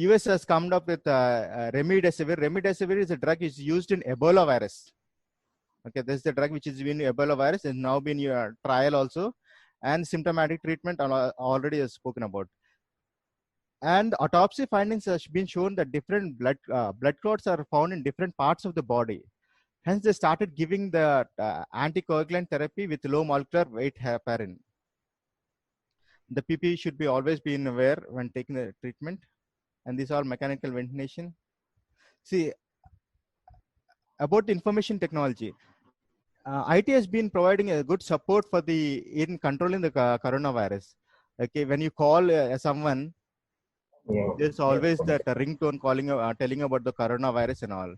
US has come up with remdesivir. Remdesivir is a drug is used in Ebola virus. Okay, this is the drug which is in Ebola virus and now been your trial also, and symptomatic treatment already is spoken about. And autopsy findings has been shown that different blood clots are found in different parts of the body. Hence, they started giving the anticoagulant therapy with low molecular weight heparin. The PP should be always be aware when taking the treatment. And these are mechanical ventilation. See, about the information technology, IT has been providing a good support for the in controlling the coronavirus. Okay, when you call someone, there's always that ringtone calling, telling about the coronavirus and all.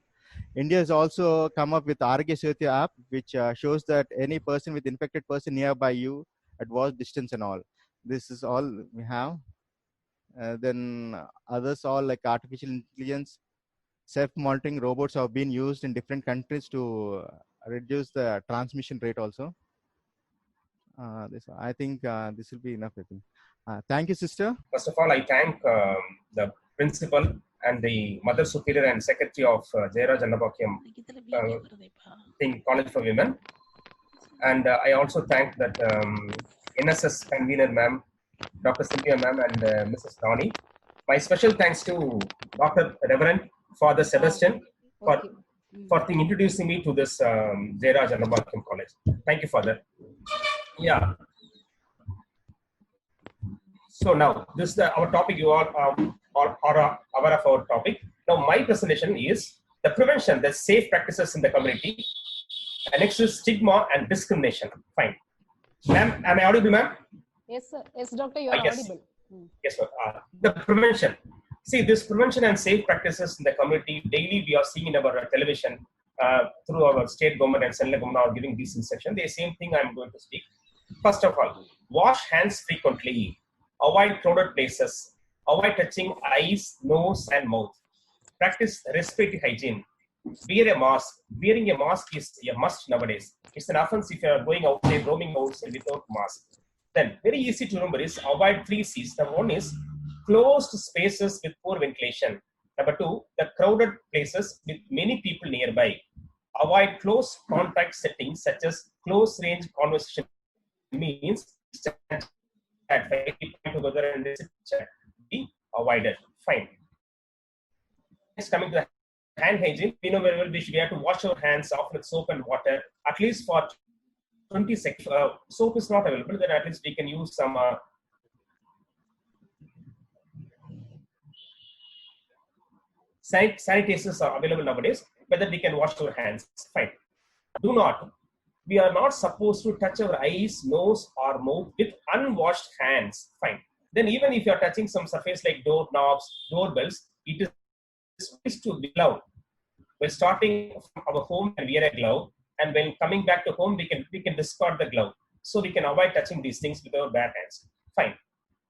India has also come up with Arogya Setu app, which shows that any person with infected person nearby you at what distance and all. This is all we have. Then others all like artificial intelligence, self-monitoring robots have been used in different countries to reduce the transmission rate also. I think this will be enough, I think. Thank you, sister. First of all, I thank the principal and the Mother Superior and Secretary of Jayaraj Annabakyam College for Women. And I also thank that NSS convener ma'am, Dr. Cynthia ma'am, and Mrs. Ronnie. My special thanks to Dr. Reverend Father Sebastian for introducing me to this Jayaraj Annabakyam College. Thank you, Father. Yeah. So now, this is our topic. You all are aware of our topic. Now, my presentation is the prevention, the safe practices in the community. And next is stigma and discrimination. Fine. Ma'am, am I audible, ma'am? Yes, sir. Yes, doctor, you are Yes. audible. Yes, sir. The prevention. See, this prevention and safe practices in the community, daily we are seeing in our television through our state government and central government are giving this instruction. The same thing I'm going to speak. First of all, wash hands frequently. Avoid crowded places. Avoid touching eyes, nose, and mouth. Practice respiratory hygiene. Wear a mask. Wearing a mask is a must nowadays. It's an offense if you are going outside, roaming outside without mask. Then, very easy to remember is avoid 3 C's. Number 1 is closed spaces with poor ventilation. Number 2, the crowded places with many people nearby. Avoid close contact settings such as close range conversation means at 5 people together and be avoided. Fine. Next, coming to the hand hygiene, we know very well we have to wash our hands off with soap and water at least for 20 seconds. Soap is not available, then at least we can use some sanitizers are available nowadays, whether we can wash our hands. Fine. We are not supposed to touch our eyes, nose, or mouth with unwashed hands. Fine. Then even if you are touching some surface like door knobs, doorbells, it is wise to be glove. When starting from our home and wear a glove, and when coming back to home, we can discard the glove. So we can avoid touching these things with our bare hands. Fine.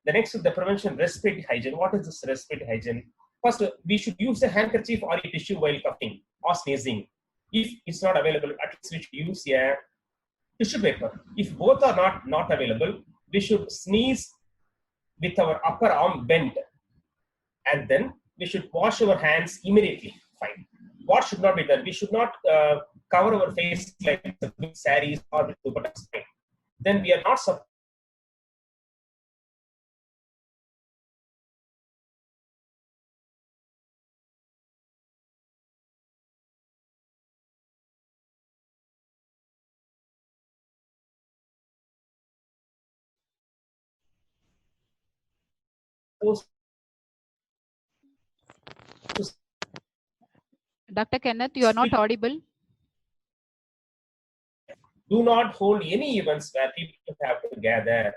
The next is the prevention respiratory hygiene. What is this respiratory hygiene? First, we should use a handkerchief or a tissue while coughing or sneezing. If it's not available, at least we should use a tissue paper. If both are not available, we should sneeze with our upper arm bent, and then we should wash our hands immediately. Fine. What should not be done? We should not cover our face like with saris or with dupattas. Then we are not supposed to Dr. Kenneth, you are not audible. do not hold any events where people have to gather,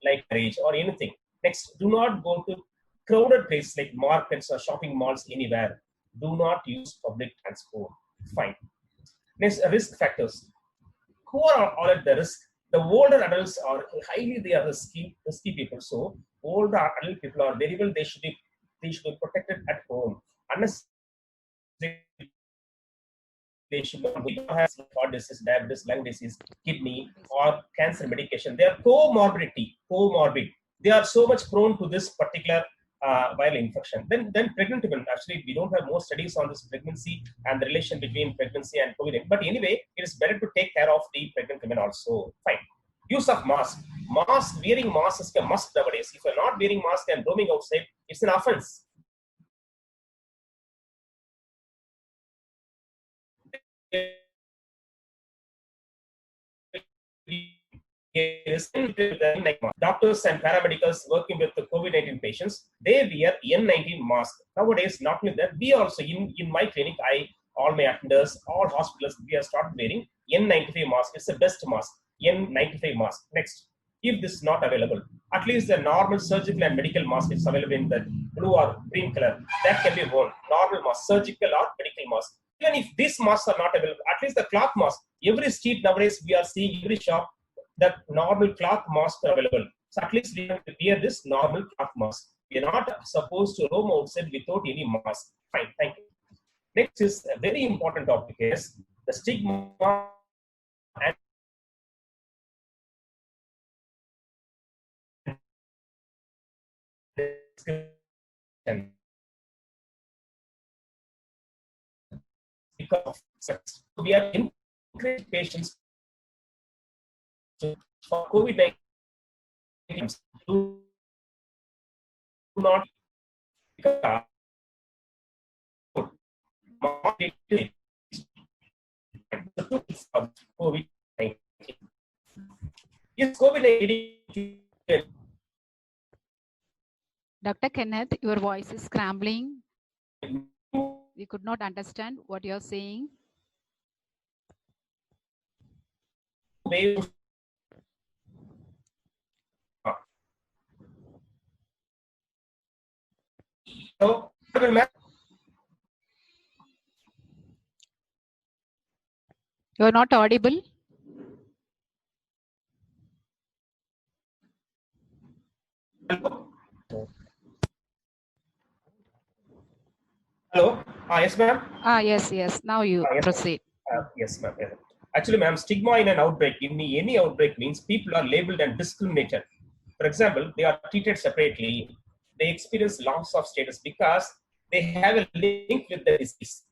like marriage or anything. Next, do not go to crowded places like markets or shopping malls anywhere. Do not use public transport. Fine. Next, risk factors. Who are all at the risk? The older adults are they are risky people. So older adult people are very well, they should be protected at home. Unless they should not have heart disease, diabetes, lung disease, kidney, or cancer medication. They are comorbid. They are so much prone to this particular viral infection. Then pregnant women, actually, we don't have more studies on this pregnancy and the relation between pregnancy and COVID. But anyway, it is better to take care of the pregnant women also. Fine. Use of mask. Wearing mask is a must nowadays. If you're not wearing mask and roaming outside, it's an offense. Doctors and paramedics working with the COVID-19 patients, they wear N95 mask. Nowadays, not only that, we also, in my clinic, all my attenders, all hospitals, we have started wearing N95 mask. It's the best mask, N95 mask. Next, if this is not available, at least the normal surgical and medical mask is available in the blue or green color. That can be worn. Normal mask, surgical or medical mask. Even if these masks are not available, at least the cloth mask. Every street nowadays, we are seeing every shop, the normal cloth mask are available. So at least we have to wear this normal cloth mask. We are not supposed to roam outside without any mask. Fine, thank you. Next is a very important topic is the stigma and because of sex. We are encouraging patients for COVID-19 do not COVID-19. Is COVID-19? Dr. Kenneth, your voice is scrambling. We could not understand what you're saying. So, You're not audible. Hello. Yes, ma'am. Yes. Now you Yes, proceed. Yes, ma'am. Yes. Actually, ma'am, stigma in an outbreak, in any outbreak, means people are labeled and discriminated. For example, they are treated separately. They experience loss of status because they have a link with the disease.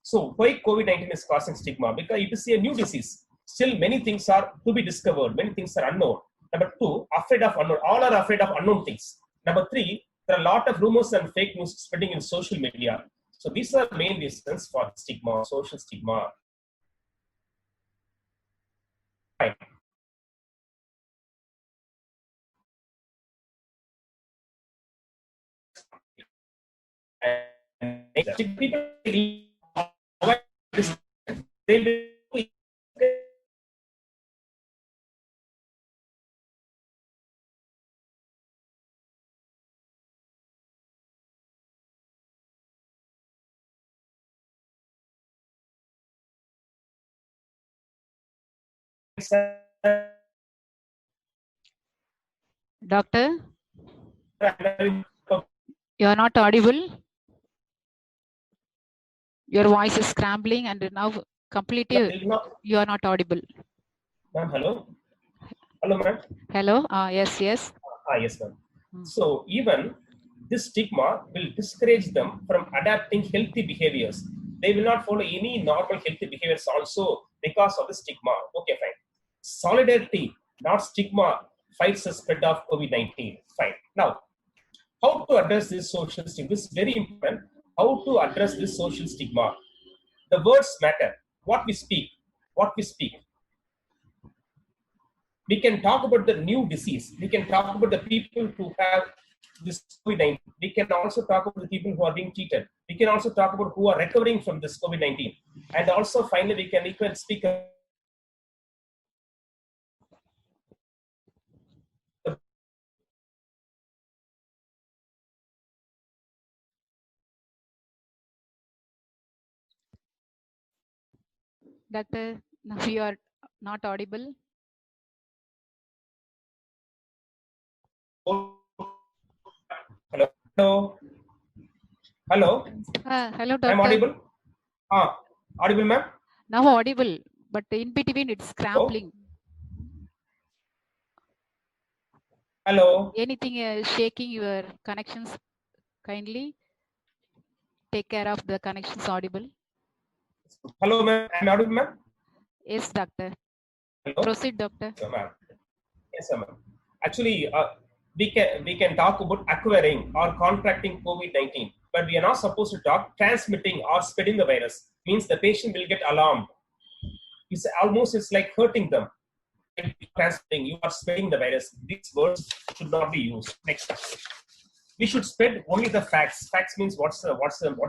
So why COVID-19 is causing stigma? Because it is a new disease. Still, many things are to be discovered. Many things are unknown. Number two, afraid of unknown. All are afraid of unknown things. Number three, there are a lot of rumors and fake news spreading in social media. So these are main reasons for stigma, social stigma. Right. And people avoid this. They will Doctor, you're not audible. Your voice is scrambling and now completely you are not audible. Ma'am, hello. Hello, ma'am. Hello. Yes. Yes, ma'am. So even this stigma will discourage them from adapting healthy behaviors. They will not follow any normal healthy behaviors also because of the stigma. Okay, fine. Solidarity, not stigma, fights the spread of COVID-19. Fine. Now, how to address this social stigma? This is very important. How to address this social stigma? The words matter. What we speak. We can talk about the new disease. We can talk about the people who have this COVID-19. We can also talk about the people who are being treated. We can also talk about who are recovering from this COVID-19. And also, finally, we can even speak Doctor, now you are not audible. Hello. Hello. Hello. Hello, I'm doctor. audible. Audible, ma'am. Now audible, but in between it's scrambling. Hello. Anything shaking your connections? Kindly take care of the connections audible. Hello, ma'am. I'm audible, ma'am. Yes, doctor. Hello. Proceed, doctor. Yes, ma'am. Yes, ma'am. Actually, we can talk about acquiring or contracting COVID-19, but we are not supposed to talk transmitting or spreading the virus. Means the patient will get alarmed. It's like hurting them. Transmitting, you are spreading the virus. These words should not be used. Next. We should spread only the facts. Facts means what's the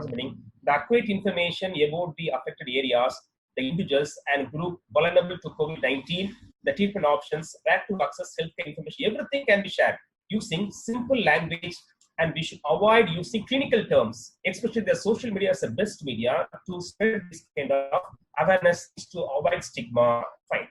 meaning? The accurate information about the affected areas, the individuals and group vulnerable to COVID-19, the treatment options, where to access healthcare information. Everything can be shared using simple language, and we should avoid using clinical terms. Especially the social media is the best media to spread this kind of awareness to avoid stigma. Fine.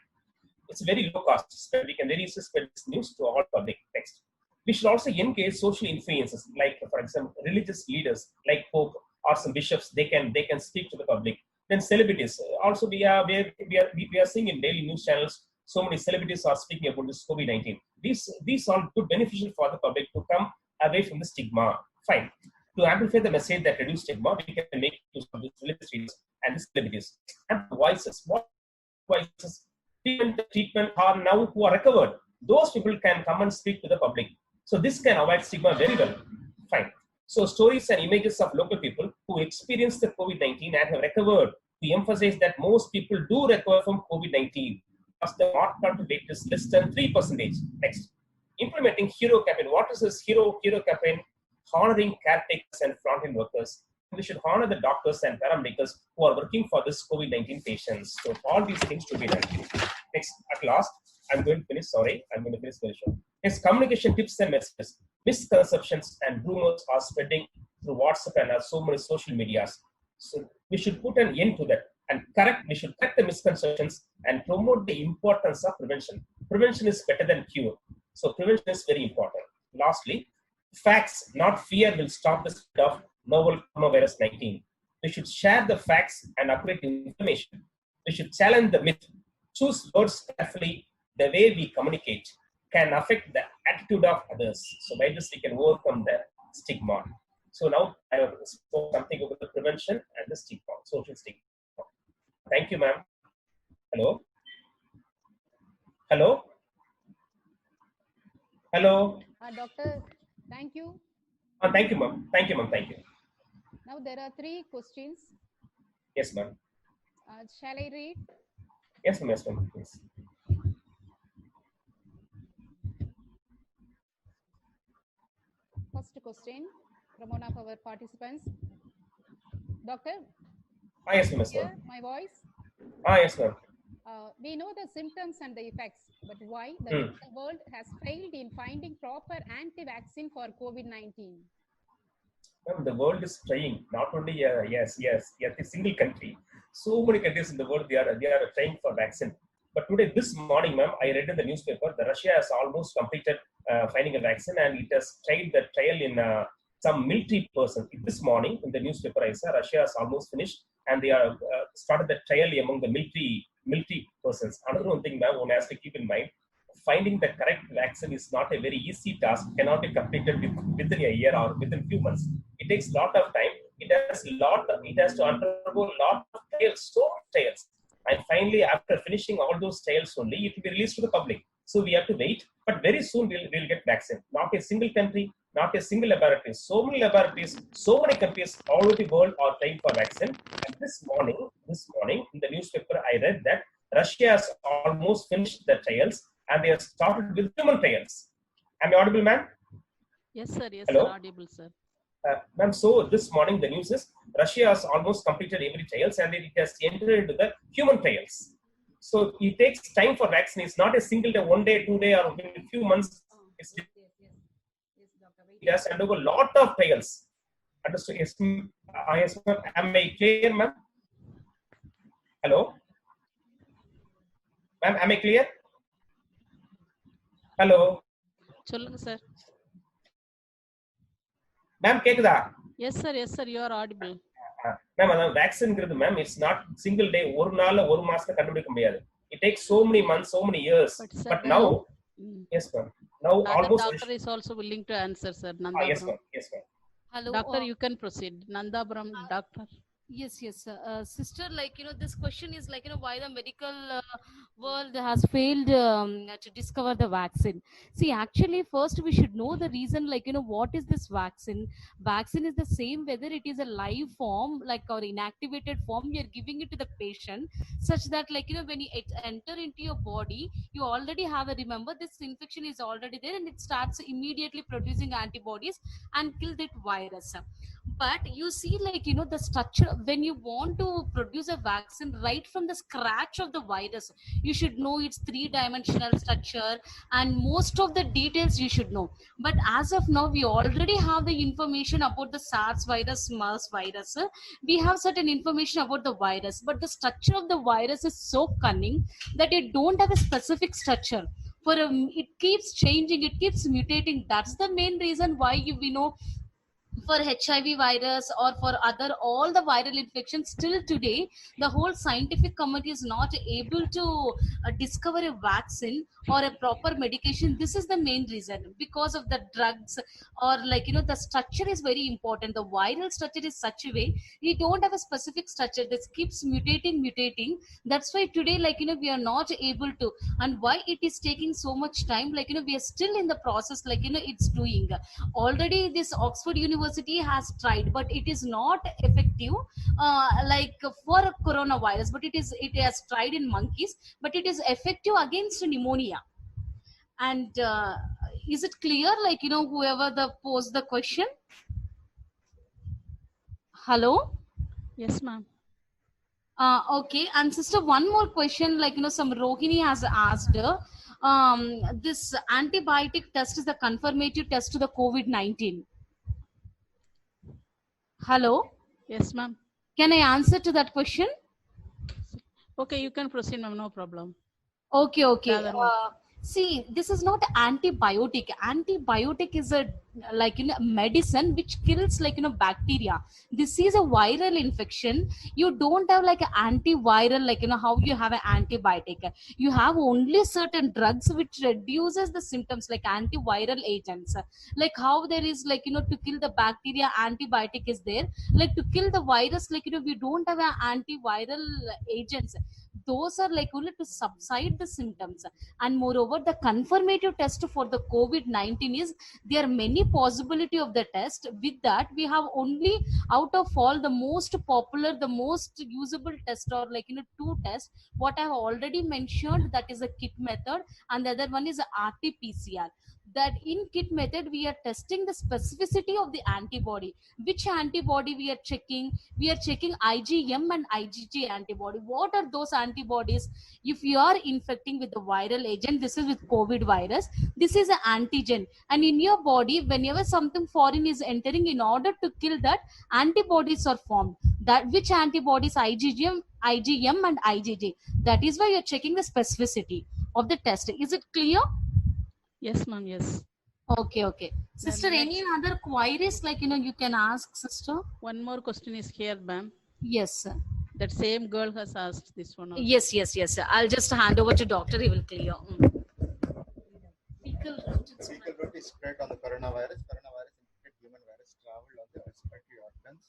It's very low cost. We can very easily spread this news to all public. Next. We should also engage social influences, like for example, religious leaders like Pope or some bishops. They can speak to the public. Then celebrities. Also, we are seeing in daily news channels so many celebrities are speaking about this COVID-19. These are good beneficial for the public to come away from the stigma. Fine. To amplify the message that reduce stigma, we can make use of these religious leaders and the celebrities. And voices. What voices? Treatment are now who are recovered. Those people can come and speak to the public. So this can avoid stigma very well. Fine. So stories and images of local people who experienced the COVID-19 and have recovered. We emphasize that most people do recover from COVID-19. Because the mortality rate is less than 3%. Next. Implementing hero campaign. What is this hero campaign? Honoring caretakers and frontline workers. We should honor the doctors and paramedics who are working for this COVID-19 patients. So all these things to be done. Next, at last, I'm going to finish. Sorry, I'm going to finish very short. Next, communication tips and messages. Misconceptions and rumors are spreading through WhatsApp and so many social medias. So we should put an end to that and we should correct the misconceptions and promote the importance of prevention. Prevention is better than cure. So prevention is very important. Lastly, facts, not fear, will stop the spread of novel coronavirus 19. We should share the facts and accurate information. We should challenge the myth. Choose words carefully. The way we communicate can affect the attitude of others. So by this, we can overcome the stigma. So now I have spoken something about the prevention and the stigma, social stigma. Thank you, ma'am. Hello? Hello? Hello? Doctor, thank you. Thank you, ma'am. Thank you, ma'am. Thank you. Now there are 3 questions. Yes, ma'am. Shall I read? Yes, ma'am. Yes, ma'am. Please. First question from one of our participants. Doctor, Yes, ma'am. Yes, hear ma'am. my voice? Yes, ma'am. We know the symptoms and the effects, but why the world has failed in finding proper anti-vaccine for COVID-19? The world is trying. Not only yes, a single country. So many countries in the world they are trying for vaccine. But today, this morning, ma'am, I read in the newspaper that Russia has almost completed finding a vaccine, and it has tried the trial in some military person. This morning in the newspaper, I saw Russia has almost finished, and they are started the trial among the military persons. Another one thing, ma'am, one has to keep in mind: finding the correct vaccine is not a very easy task. Cannot be completed within a year or within few months. It takes a lot of time. It has to undergo a lot of trials, so much trials. And finally, after finishing all those trials only, it will be released to the public. So we have to wait. But very soon we'll get vaccine. Not a single country, not a single laboratory. So many laboratories, so many countries all over the world are trying for vaccine. And this morning in the newspaper, I read that Russia has almost finished the trials and they have started with human trials. Am I audible, ma'am? Yes, sir. Yes, Hello? sir. Audible, sir. Ma'am, so this morning the news is Russia has almost completed every trials and it has entered into the human trials. So it takes time for vaccine. It's not a single day, 1 day, 2 day, or within a few months. It has undergone a lot of trials. Understood? Yes, yes, ma'am. Am I clear, ma'am? Hello? Ma'am, am I clear? Hello? சொல்லுங்க sir. Ma'am, கேக்குதா? Yes, sir, you are audible. Ma'am, அதான் வேக்சின்ங்கிறது ma'am, it's not single day, ஒரு நாள்ல ஒரு மாசத்துல கண்டுபிடிக்க முடியாது. It takes so many months, so many years. But sir, But now, yes ma'am. Now other almost. doctor is also willing to answer, sir. Yes Nandapuram. ma'am. Yes ma'am. Hello. Doctor, you can proceed. Nandapuram doctor. Yes. Sister, like, this question is like, why the medical world has failed to discover the vaccine. See, actually, first we should know the reason, like, what is this vaccine? Vaccine is the same whether it is a live form, like, or inactivated form, we are giving it to the patient, such that, like, when it enter into your body, you already have a, remember, this infection is already there and it starts immediately producing antibodies and kill that virus. But you see, like, the structure, when you want to produce a vaccine right from the scratch of the virus, you should know its three-dimensional structure and most of the details you should know. But as of now, we already have the information about the SARS virus, MERS virus. We have certain information about the virus, but the structure of the virus is so cunning that it don't have a specific structure. For it keeps changing, it keeps mutating. That's the main reason why we know for HIV virus or for other all the viral infections, still today the whole scientific community is not able to discover a vaccine or a proper medication. This is the main reason, because of the drugs, or like, the structure is very important. The viral structure is such a way, we don't have a specific structure. This keeps mutating. That's why today, like, we are not able to. And why it is taking so much time, like, we are still in the process, like, it's doing. Already this Oxford University has tried, but it is not effective like for coronavirus, but it has tried in monkeys, but it is effective against pneumonia. And is it clear, like, whoever posed the question? Hello? Yes, ma'am. Okay, and sister, one more question, like, some Rohini has asked, this antibiotic test is the confirmative test to the COVID-19. Hello? Yes, ma'am. Can I answer to that question? Okay, you can proceed, ma'am. No problem. Okay. Rather not. See, this is not antibiotic. Antibiotic is a, like, medicine which kills, like, bacteria. This is a viral infection. You don't have like an antiviral, like, how you have an antibiotic. You have only certain drugs which reduces the symptoms, like antiviral agents. Like how there is, like, to kill the bacteria, antibiotic is there. Like to kill the virus, like, we don't have an antiviral agents. Those are like only to subside the symptoms. And moreover, the confirmative test for the COVID-19 is, there are many possibility of the test. With that, we have only, out of all, the most popular, the most usable test, or like, two tests, what I have already mentioned, that is a kit method, and the other one is a RT-PCR. That in kit method, we are testing the specificity of the antibody. Which antibody we are checking? We are checking IgM and IgG antibody. What are those antibodies? If you are infecting with the viral agent, this is with COVID virus, this is an antigen. And in your body, whenever something foreign is entering, in order to kill that, antibodies are formed. That which antibodies? IgM and IgG. That is why you're checking the specificity of the test. Is it clear? Yes, ma'am. Yes. Okay. Sister, any other queries, like, you can ask, sister? One more question is here, ma'am. Yes, sir. That same girl has asked this one also. Yes. I'll just hand over to doctor. He will clear. Fecal route is spread on the coronavirus. Coronavirus infected human virus traveled on the respiratory organs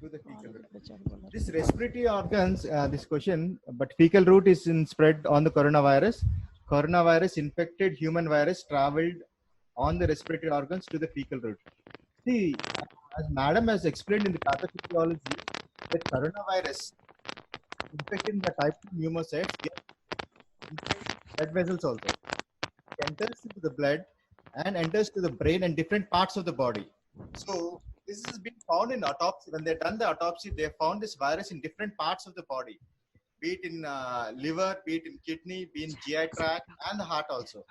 through the fecal route. This respiratory organs, this question, but fecal route is spread on the coronavirus. Coronavirus infected human virus traveled on the respiratory organs to the fecal route. See, as madam has explained in the pathophysiology, the coronavirus infecting the type 2 pneumocytes get blood vessels also. It enters into the blood and enters to the brain and different parts of the body. So this has been found in autopsy. When they done the autopsy, they found this virus in different parts of the body, be it in liver, be it in kidney, be in GI tract and the heart also.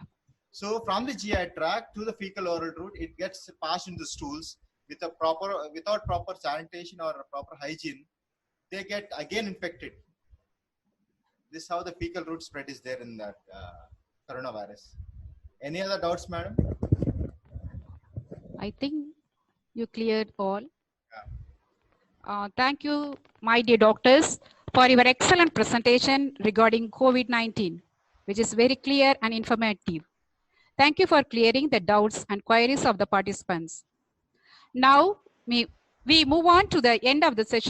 So from the GI tract to the fecal oral route, it gets passed into the stools without proper sanitation or proper hygiene. They get again infected. This is how the fecal route spread is there in that coronavirus. Any other doubts, madam? I think you cleared all. Thank you, my dear doctors, for your excellent presentation regarding COVID-19, which is very clear and informative. Thank you for clearing the doubts and queries of the participants. Now, we move on to the end of the session.